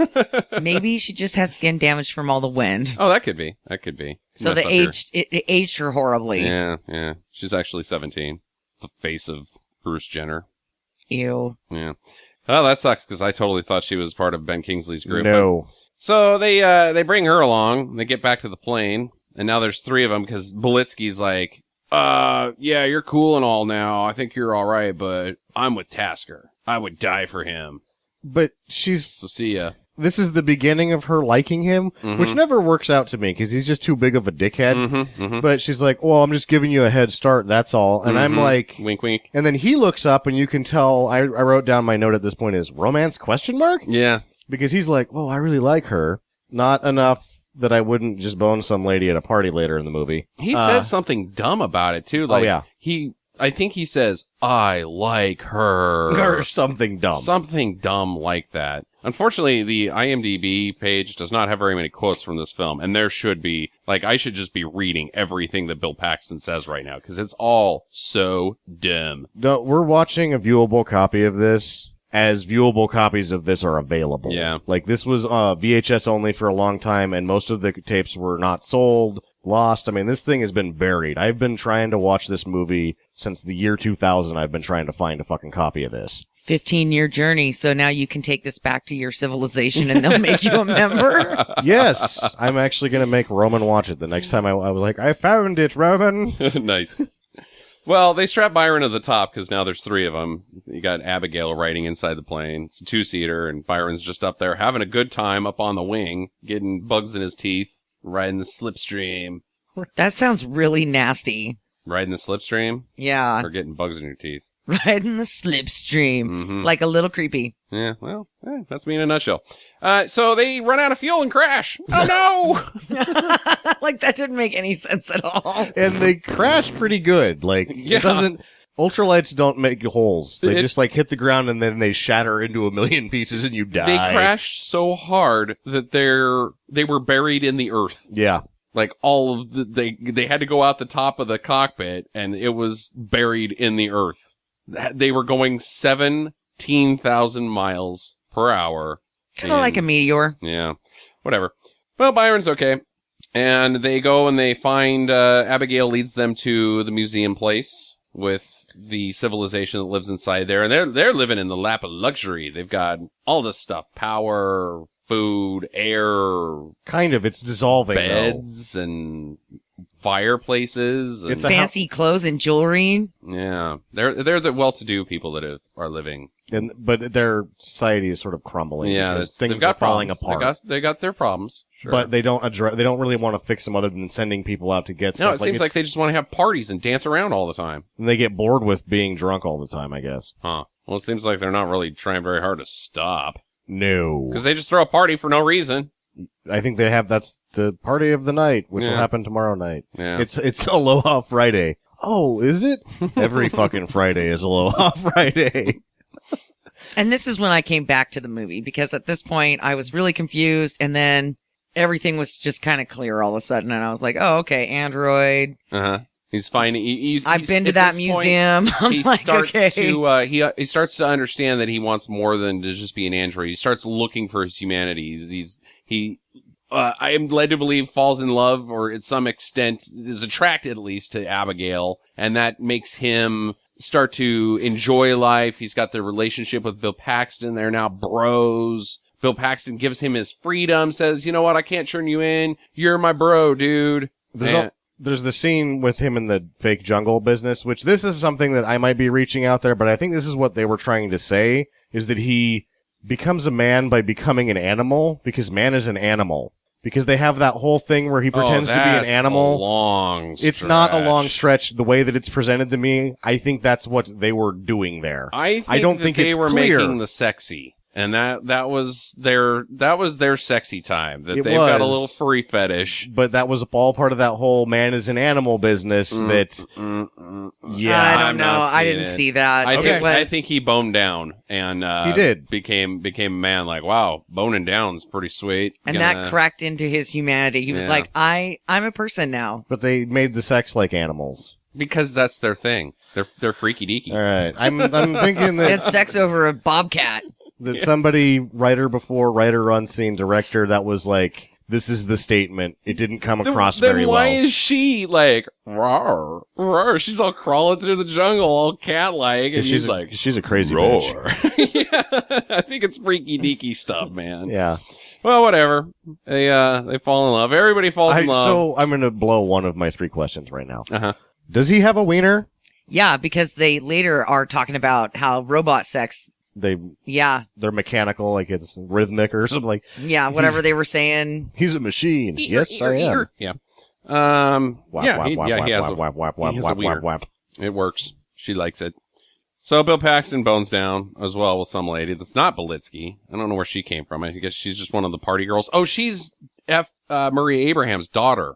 Maybe she just has skin damage from all the wind. Oh, that could be. That could be. So Messed the up here. it aged her horribly. Yeah, yeah. She's actually 17. The face of Bruce Jenner. Ew. Yeah. Oh, that sucks because I totally thought she was part of Ben Kingsley's group. No. So they bring her along. They get back to the plane, and now there's three of them because Belitsky's like, yeah, you're cool and all now. I think you're all right, but I'm with Tasker. I would die for him. But So see ya. this is the beginning of her liking him, which never works out to me because he's just too big of a dickhead. But she's like, well, I'm just giving you a head start. That's all. And I'm like, Wink, wink. and then he looks up and you can tell, I wrote down my note at this point is romance question mark? Yeah. Because he's like, well, I really like her. Not enough that I wouldn't just bone some lady at a party later in the movie. He says something dumb about it too. Like, yeah. I think he says, I like her. Or something dumb. Something dumb like that. Unfortunately, the IMDb page does not have very many quotes from this film, and there should be. Like, I should just be reading everything that Bill Paxton says right now, because it's all so dumb. No, we're watching a viewable copy of this as viewable copies of this are available. Yeah. Like, this was VHS only for a long time, and most of the tapes were not sold, lost. I mean, this thing has been buried. I've been trying to watch this movie since the year 2000. I've been trying to find a fucking copy of this. 15-year journey. So now you can take this back to your civilization and they'll make you a member. Yes, I'm actually going to make Roman watch it the next time I was like, I found it, Roman. Nice. Well, they strap Byron to the top because now there's three of them. You got Abigail riding inside the plane. It's a two-seater, and Byron's just up there having a good time up on the wing, getting bugs in his teeth, riding the Slipstream. That sounds really nasty. Riding the Slipstream? Yeah. Or getting bugs in your teeth? Riding the Slipstream. Like a little creepy. Yeah, well, that's me in a nutshell. So they run out of fuel and crash. Oh, no! Like that didn't make any sense at all. And they crash pretty good. Like, Yeah. it doesn't... Ultralights don't make holes. They It- just like hit the ground and then they shatter into a million pieces and you die. They crashed so hard that they were buried in the earth. Yeah. Like all of they had to go out the top of the cockpit and it was buried in the earth. They were going 17,000 miles per hour. Kind of like a meteor. Yeah. Whatever. Well, Byron's okay. And they go and they find, Abigail leads them to the museum place with the civilization that lives inside there. And they're living in the lap of luxury. They've got all this stuff. Power, food, air, Kind of. It's dissolving, though. beds, and fireplaces. And, It's a Fancy clothes and jewelry. yeah. They're the well-to-do people that are living. But their society is sort of crumbling. Yeah. because They've things got are falling problems. apart. They got their problems. Sure. But they don't really want to fix them other than sending people out to get no, stuff. it seems like they just want to have parties and dance around all the time. they get bored with being drunk all the time, I guess. Huh. Well, it seems like they're not really trying very hard to stop. No. Because they just throw a party for no reason. I think that's the party of the night, which will Yeah. happen tomorrow night. Yeah. It's Aloha Friday. Oh, is it? Every fucking Friday is Aloha Friday. And this is when I came back to the movie because at this point I was really confused and then everything was just kind of clear all of a sudden and I was like, oh, okay, Android. Uh-huh. He's finding... I've been to at that this point, museum. I'm he like, starts okay. to he starts to understand that he wants more than to just be an android. He starts looking for his humanity. I am led to believe falls in love or at some extent is attracted at least to Abigail, and that makes him start to enjoy life. He's got the relationship with Bill Paxton. They're now bros. Bill Paxton gives him his freedom, says, you know what, I can't turn you in. You're my bro, dude. There's the scene with him in the fake jungle business, which this is something that I might be reaching out there, but I think this is what they were trying to say, is that he becomes a man by becoming an animal, because man is an animal. Because they have that whole thing where he pretends to be an animal. It's not a long stretch. The way that it's presented to me, I think that's what they were doing there. I don't that think they it's were clear. making the sexy. And that was their sexy time. That It they've got a was. little furry fetish. But that was all part of that whole man is an animal business that, yeah. I don't I'm know. not I seeing didn't it. see that. I think he boned down and He did. became a man. Like, wow, boning down's pretty sweet. and that cracked into his humanity. He was Yeah. like, I'm a person now. But they made the sex like animals. because that's their thing. They're freaky deaky. All right. I'm thinking that It's sex over a bobcat. somebody, writer unseen, director, that was like, this is the statement. It didn't come across Then very why well. is she like roar, roar? She's all crawling through the jungle, all cat-like, and she's like she's a crazy roar. bitch. Yeah, I think it's freaky deaky stuff, man. Yeah. Well, whatever. They fall in love. Everybody falls in love. So I'm going to blow one of my 3 questions right now. Uh-huh. Does he have a wiener? Yeah, because they later are talking about how robot sex. They're mechanical, like it's rhythmic or something like. Yeah, whatever they were saying. He's a machine. Yes, I am. Yeah. Whap, Yeah. whap, He whap, has whap, a whap, whap, whap, he has a whap, wiener. whap, whap. It works. She likes it. So Bill Paxton bones down as well with some lady that's not Belitsky. I don't know where she came from. I guess she's just one of the party girls. Oh, she's Marie Abraham's daughter.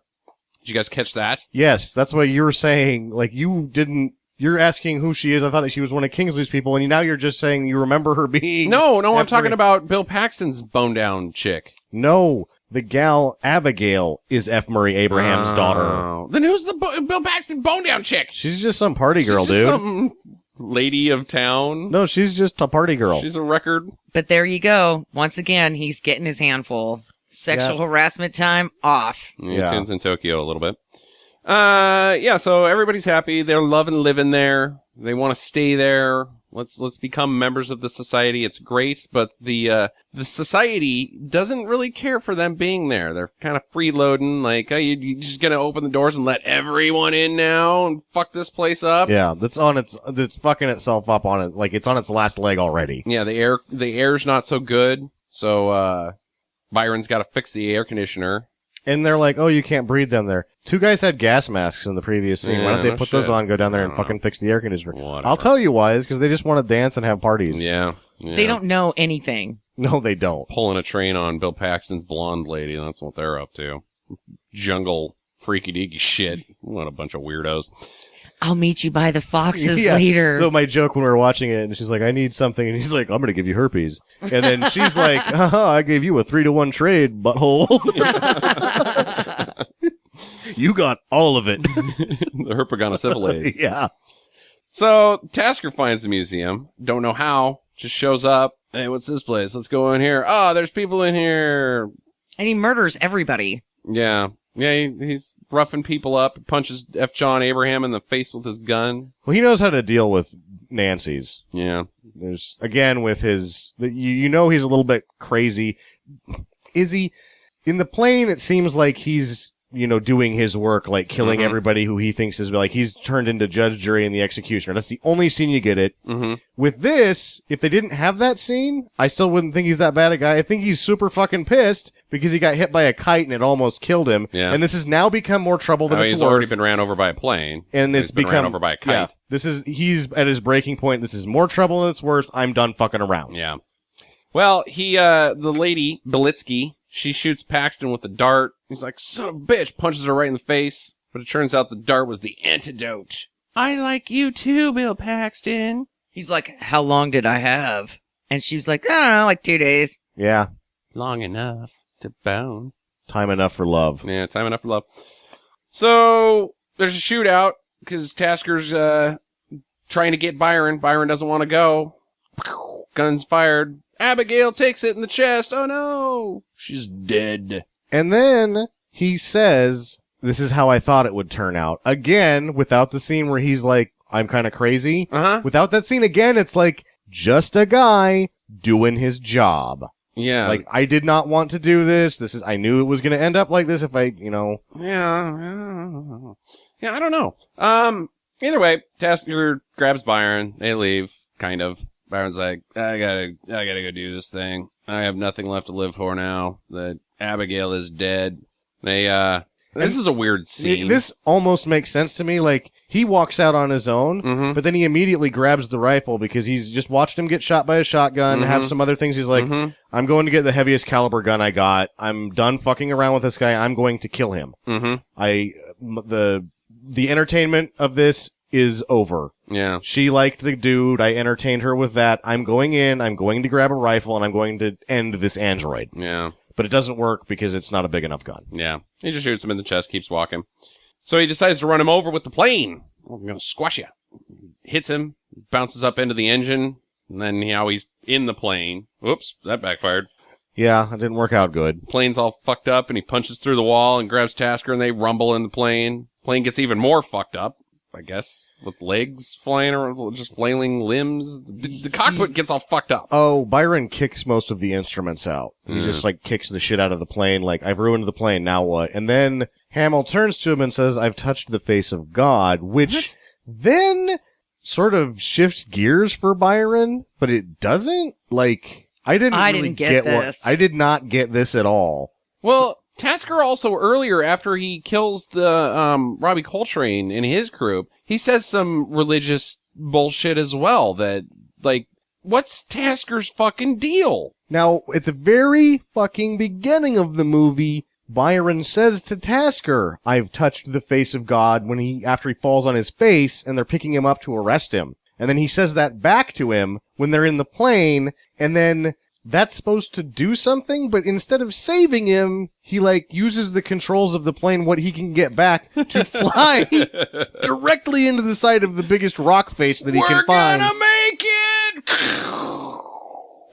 Did you guys catch that? Yes, that's what you were saying. Like, you're asking who she is. I thought that she was one of Kingsley's people, and now you're just saying you remember her being. No, I'm F. talking Marie- about Bill Paxton's bone down chick. No, the gal Abigail is F. Murray Abraham's daughter. Oh. Then who's the Bill Paxton bone down chick? She's just some party girl, She's just dude. some lady of town. No, she's just a party girl. She's a record. But there you go. Once again, he's getting his handful. Sexual harassment time off. Yeah. It's in Tokyo a little bit. So everybody's happy. They're loving living there. They want to stay there. Let's become members of the society. It's great, but the society doesn't really care for them being there. They're kind of freeloading, like, oh, you just gonna open the doors and let everyone in now and fuck this place up? Yeah, that's fucking itself up on it. Like, it's on its last leg already. Yeah, the air's not so good, so Byron's got to fix the air conditioner. And they're like, oh, you can't breathe down there. 2 guys had gas masks in the previous scene. Yeah, Why don't they no put those shit. on, go down there, I and don't fucking fix the air conditioner? Whatever. I'll tell you why. It's because they just want to dance and have parties. Yeah. They don't know anything. No, they don't. Pulling a train on Bill Paxton's blonde lady. That's what they're up to. Jungle freaky deaky shit. What a bunch of weirdos. I'll meet you by the foxes Yeah. later. So my joke when we were watching it, and she's like, I need something. And he's like, I'm going to give you herpes. And then she's like, I gave you a 3-to-1 trade, butthole. You got all of it. The herpagonosyphilis. Yeah. So Tasker finds the museum. Don't know how. Just shows up. Hey, what's this place? Let's go in here. Oh, there's people in here. And he murders everybody. Yeah. Yeah, he's roughing people up. Punches F. John Abraham in the face with his gun. Well, he knows how to deal with Nancy's. Yeah. There's, again, with his, you know he's a little bit crazy. Is he? In the plane, it seems like he's, doing his work, like killing everybody who he thinks is, like, he's turned into judge, jury, and the executioner. That's the only scene you get it. Mm-hmm. With this, if they didn't have that scene, I still wouldn't think he's that bad a guy. I think he's super fucking pissed because he got hit by a kite and it almost killed him. Yeah. And this has now become more trouble than it's he's worth. already been ran over by a plane. And it's been become ran over by a kite. Yeah, he's at his breaking point. This is more trouble than it's worth. I'm done fucking around. Yeah. Well, the lady, Belitsky, she shoots Paxton with a dart. He's like, son of a bitch, punches her right in the face. But it turns out the dart was the antidote. I like you too, Bill Paxton. He's like, how long did I have? And she was like, I don't know, like 2 days. Yeah. Long enough to bone. Time enough for love. Yeah, time enough for love. So, there's a shootout, because Tasker's, trying to get Byron. Byron doesn't want to go. Guns fired. Abigail takes it in the chest. Oh no! She's dead. And then he says, this is how I thought it would turn out. Again, without the scene where he's like, I'm kind of crazy. Uh-huh. Without that scene again, it's like, just a guy doing his job. Yeah. Like, I did not want to do this. I knew it was going to end up like this if I, Yeah, I don't know. Either way, Tasker grabs Byron. They leave, kind of. Byron's like, I gotta go do this thing. I have nothing left to live for now. That Abigail is dead. This is a weird scene. This almost makes sense to me. Like, he walks out on his own, but then he immediately grabs the rifle because he's just watched him get shot by a shotgun, have some other things. He's like, I'm going to get the heaviest caliber gun I got. I'm done fucking around with this guy. I'm going to kill him. The entertainment of this is over. Yeah. She liked the dude. I entertained her with that. I'm going in. I'm going to grab a rifle, and I'm going to end this android. Yeah. But it doesn't work because it's not a big enough gun. Yeah. He just shoots him in the chest, keeps walking. So he decides to run him over with the plane. I'm going to squash you. Hits him, bounces up into the engine, and then now he's in the plane. Whoops, that backfired. Yeah, it didn't work out good. Plane's all fucked up, and he punches through the wall and grabs Tasker, and they rumble in the plane. Plane gets even more fucked up, I guess, with legs flying or just flailing limbs. The cockpit gets all fucked up. Oh, Byron kicks most of the instruments out. He just, kicks the shit out of the plane, like, I've ruined the plane, now what? And then Hamill turns to him and says, I've touched the face of God, which then sort of shifts gears for Byron, but it doesn't? Like, I didn't get this. I did not get this at all. Well, Tasker also earlier, after he kills the Robbie Coltrane and his crew, he says some religious bullshit as well. That, like, what's Tasker's fucking deal? Now, at the very fucking beginning of the movie, Byron says to Tasker, I've touched the face of God, after he falls on his face and they're picking him up to arrest him. And then he says that back to him when they're in the plane, and then that's supposed to do something, but instead of saving him, he, uses the controls of the plane, what he can get back, to fly directly into the side of the biggest rock face that he can find. We're gonna make it!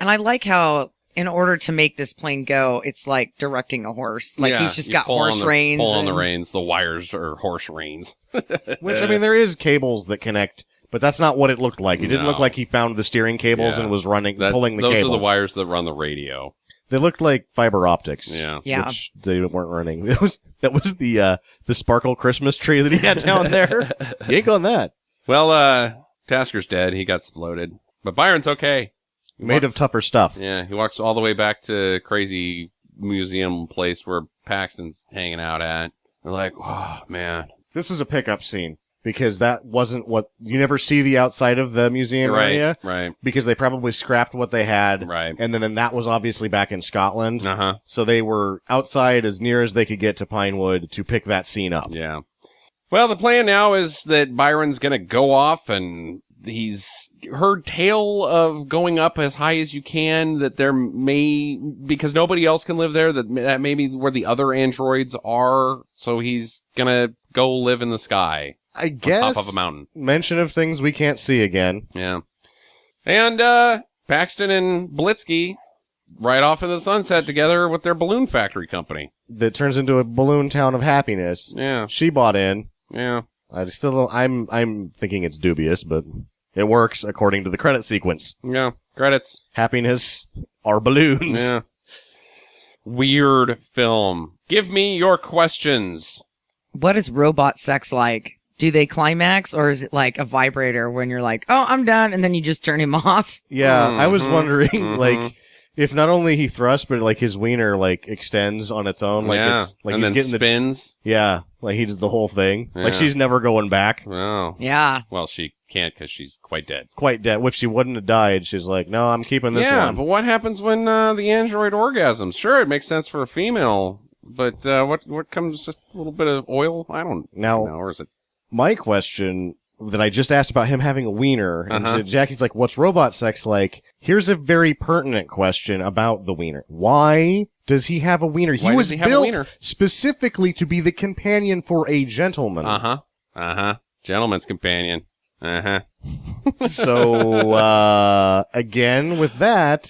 And I like how, in order to make this plane go, it's like directing a horse. Like, Yeah, he's just you got horse reins. Pull on the reins. The wires are horse reins. Which, there is cables that connect, but that's not what it looked like. It didn't look like he found the steering cables and was pulling the cables. Those are the wires that run the radio. They looked like fiber optics. Yeah. Which they weren't running. That was the sparkle Christmas tree that he had down there. Yank on that. Well, Tasker's dead. He got exploded. But Byron's okay. Made of tougher stuff. Yeah, he walks all the way back to crazy museum place where Paxton's hanging out at. They're like, oh, man. This is a pickup scene. Because that wasn't you never see the outside of the museum area. Right. Because they probably scrapped what they had. Right. And then that was obviously back in Scotland. Uh-huh. So they were outside as near as they could get to Pinewood to pick that scene up. Yeah. Well, the plan now is that Byron's going to go off, and he's heard tale of going up as high as you can, that there may, because nobody else can live there, that may be where the other androids are. So he's going to go live in the sky. I guess. On top of a mountain. Mention of things we can't see again. Yeah. And, Paxton and Blitzky ride off into the sunset together with their balloon factory company. That turns into a balloon town of happiness. Yeah. She bought in. Yeah. I still don't, I'm thinking it's dubious, but it works according to the credit sequence. Yeah. Credits. Happiness are balloons. Yeah. Weird film. Give me your questions. What is robot sex like? Do they climax, or is it like a vibrator when you're like, oh, I'm done, and then you just turn him off? Yeah, I was Mhm, wondering, mhm. like, if not only he thrusts, but like his wiener like extends on its own, like Yeah. it's like and he's then getting spins. yeah, like he does the whole thing. Yeah. Like she's never going back. Oh. Yeah. Well, she can't because she's quite dead. Quite dead. If she wouldn't have died, she's like, no, I'm keeping this Yeah, one. but what happens when the android orgasms? Sure, it makes sense for a female, but what comes? Just a little bit of oil? I don't Now- know. Or is it? My question that I just asked about him having a wiener, and Uh-huh. Jackie's like, what's robot sex like? Here's a very pertinent question about the wiener. Why does he have a wiener? Why He was does he have a built wiener? specifically to be the companion for a gentleman. Gentleman's companion. So, again, with that,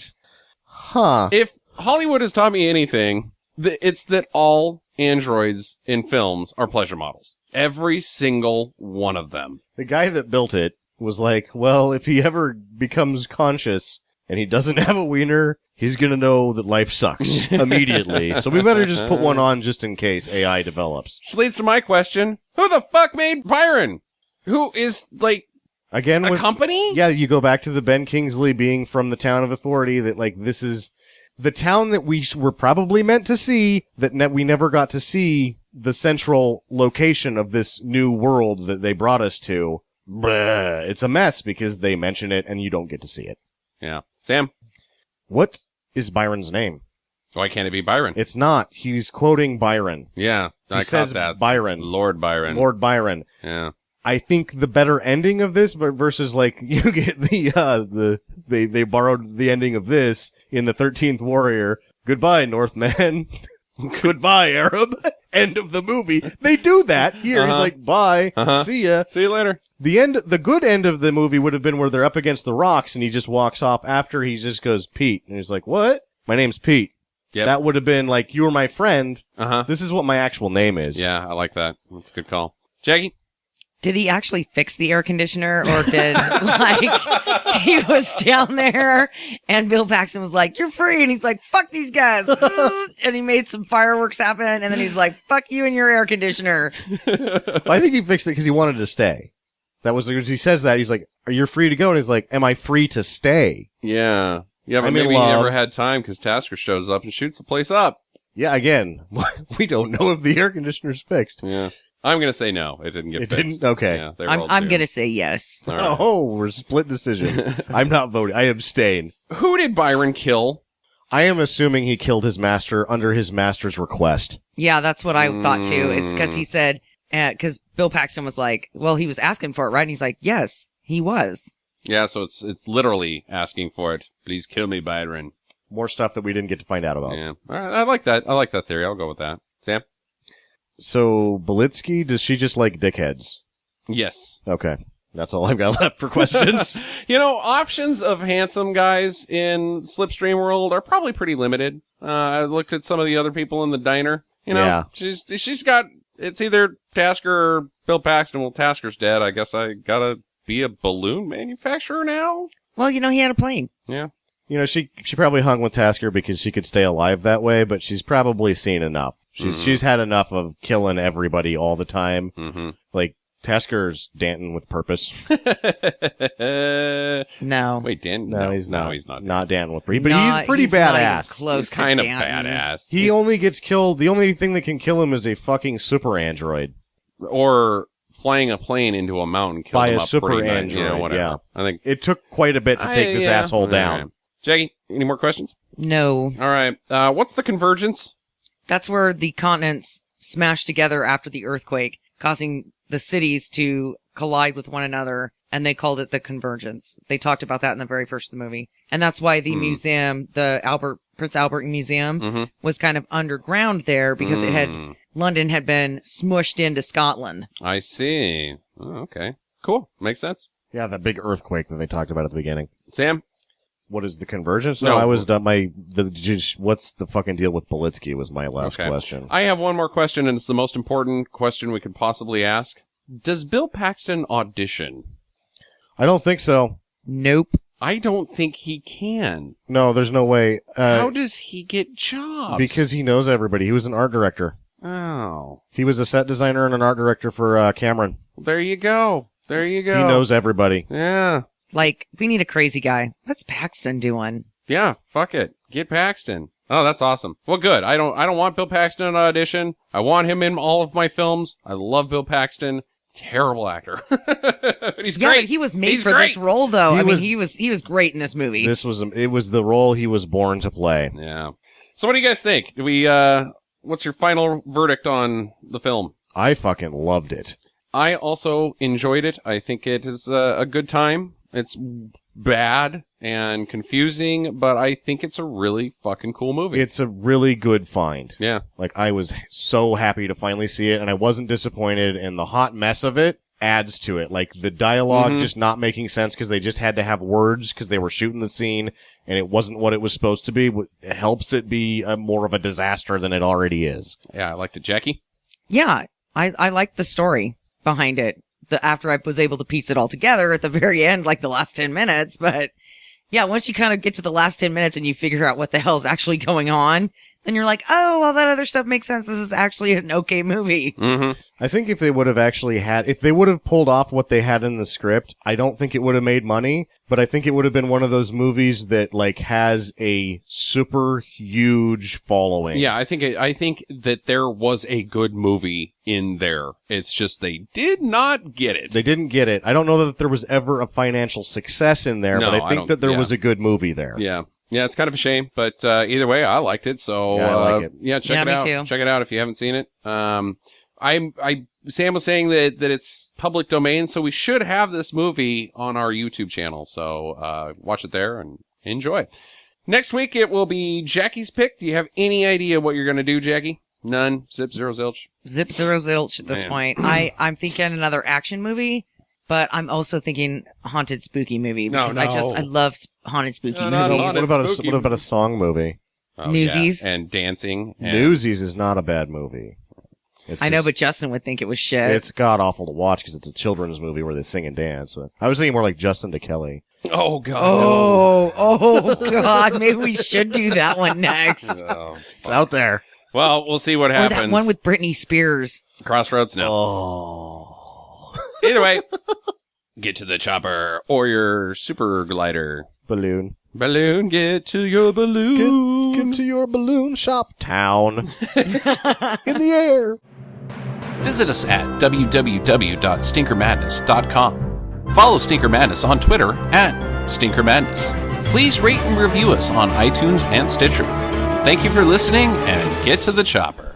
If Hollywood has taught me anything, it's that all androids in films are pleasure models. Every single one of them. The guy that built it was like, well, if he ever becomes conscious and he doesn't have a wiener, he's gonna know that life sucks immediately. So we better just put one on just in case AI develops. Which leads to my question. Who the fuck made Byron? Who is, like, Again, a with, company? yeah, you go back to the Ben Kingsley being from the town of authority, that like this is the town that we were probably meant to see, that we never got to see the central location of this new world that they brought us to. Bleh. It's a mess because they mention it and you don't get to see it. Yeah. Sam? What is Byron's name? Why can't it be Byron? It's not. He's quoting Byron. Yeah. He I says caught that. Byron. Lord Byron. Lord Byron. Yeah. I think the better ending of this, but versus like you get they borrowed the ending of this in the 13th Warrior. Goodbye, Northman. Goodbye, Arab. End of the movie. They do that here. He's like, bye, see ya. See you later. The good end of the movie would have been where they're up against the rocks and he just walks off after he just goes, Pete. And he's like, what? My name's Pete. Yep. That would have been like, you were my friend. Uh-huh. This is what my actual name is. Yeah, I like that. That's a good call. Jackie? Did he actually fix the air conditioner, or did like he was down there and Bill Paxton was like, "You're free," and he's like, "Fuck these guys," and he made some fireworks happen, and then he's like, "Fuck you and your air conditioner." I think he fixed it because he wanted to stay. That was, he says that, he's like, "Are you free to go?" And he's like, "Am I free to stay?" Yeah. Yeah, but I'm in maybe he love. never had time because Tasker shows up and shoots the place up. Yeah, again, we don't know if the air conditioner's fixed. Yeah. I'm going to say no. It didn't get It fixed. didn't? Okay. Yeah, they rolled I'm through. gonna say yes. All right. Oh, we're split decision. I'm not voting. I abstain. Who did Byron kill? I am assuming he killed his master under his master's request. Yeah, that's what I thought too. Is because he said, because Bill Paxton was like, well, he was asking for it, right? And he's like, yes, he was. Yeah, so it's literally asking for it. Please kill me, Byron. More stuff that we didn't get to find out about. Yeah. All right, I like that. I like that theory. I'll go with that. Sam? So, Belitsky, does she just like dickheads? Yes. Okay. That's all I've got left for questions. You know, options of handsome guys in Slipstream world are probably pretty limited. I looked at some of the other people in the diner. You know, Yeah. she's got, it's either Tasker or Bill Paxton. Well, Tasker's dead. I guess I gotta be a balloon manufacturer now. Well, you know, he had a plane. Yeah. You know, she probably hung with Tasker because she could stay alive that way, but she's probably seen enough. She's had enough of killing everybody all the time. Mm-hmm. Like, Tasker's Danton with purpose. No. Wait, Dan? No, he's not. No, he's not. Not Danton with purpose. But Not- he's pretty not even badass. close He's to kind of Danton. badass. He only gets killed. The only thing that can kill him is a fucking super android. Or flying a plane into a mountain, kill By him a up super pretty much, android, you know, whatever. yeah. I think. It took quite a bit to take this asshole down. All right. Jackie, any more questions? No. All right. What's the convergence? That's where the continents smashed together after the earthquake, causing the cities to collide with one another, and they called it the convergence. They talked about that in the very first of the movie. And that's why the museum, the Prince Albert Museum, was kind of underground there because London had been smushed into Scotland. I see. Oh, okay. Cool. Makes sense. Yeah, that big earthquake that they talked about at the beginning. Sam? What is the convergence? No. I was done. What's the fucking deal with Politsky was my last question. I have one more question, and it's the most important question we could possibly ask. Does Bill Paxton audition? I don't think so. Nope. I don't think he can. No, there's no way. How does he get jobs? Because he knows everybody. He was an art director. Oh. He was a set designer and an art director for Cameron. There you go. There you go. He knows everybody. Yeah. Like, we need a crazy guy. What's Paxton doing? Yeah, fuck it. Get Paxton. Oh, that's awesome. Well, good. I don't want Bill Paxton in an audition. I want him in all of my films. I love Bill Paxton. Terrible actor. But he's great. But he was made He's for great. this role, though. He He was great in this movie. It was the role he was born to play. Yeah. So what do you guys think? Do we, what's your final verdict on the film? I fucking loved it. I also enjoyed it. I think it is a good time. It's bad and confusing, but I think it's a really fucking cool movie. It's a really good find. Yeah. Like, I was so happy to finally see it, and I wasn't disappointed, and the hot mess of it adds to it. Like, the dialogue just not making sense because they just had to have words because they were shooting the scene, and it wasn't what it was supposed to be. It helps it be more of a disaster than it already is. Yeah, I liked it. Jackie? Yeah, I liked the story behind it. After I was able to piece it all together at the very end, like the last 10 minutes. But yeah, once you kind of get to the last 10 minutes and you figure out what the hell is actually going on, then you're like, oh, well, that other stuff makes sense. This is actually an okay movie. Mm-hmm. I think if they would have if they would have pulled off what they had in the script, I don't think it would have made money, but I think it would have been one of those movies that, like, has a super huge following. Yeah, I think that there was a good movie in there. It's just they did not get it. They didn't get it. I don't know that there was ever a financial success in there, No, but I think that there was a good movie there. Yeah. Yeah, it's kind of a shame, but either way, I liked it. So Yeah, I like it. Yeah, check Yeah, it me out. too. Check it out if you haven't seen it. Sam was saying that it's public domain, so we should have this movie on our YouTube channel. So watch it there and enjoy. Next week it will be Jackie's pick. Do you have any idea what you're going to do, Jackie? None. Zip, zero, zilch. Zip, zero, zilch at this Man. point. I'm thinking another action movie, but I'm also thinking haunted spooky movie because No. I love haunted spooky No, not movies. haunted. What about a song movie? Oh, Newsies. yeah. And dancing. And Newsies is not a bad movie. It's I know, just- but Justin would think it was shit. it's god awful to watch because it's a children's movie where they sing and dance. But I was thinking more like Justin to Kelly. Oh God. Oh God! Maybe we should do that one next. No. Oh, It's out there. well, we'll see what Or happens. that one with Britney Spears. Crossroads. No. Oh, Either way, get to the chopper or your super glider. balloon. Balloon, get to your balloon. Get to your balloon shop town. In the air. Visit us at www.stinkermadness.com. Follow Stinker Madness on Twitter at Stinker Madness. Please rate and review us on iTunes and Stitcher. Thank you for listening, and get to the chopper.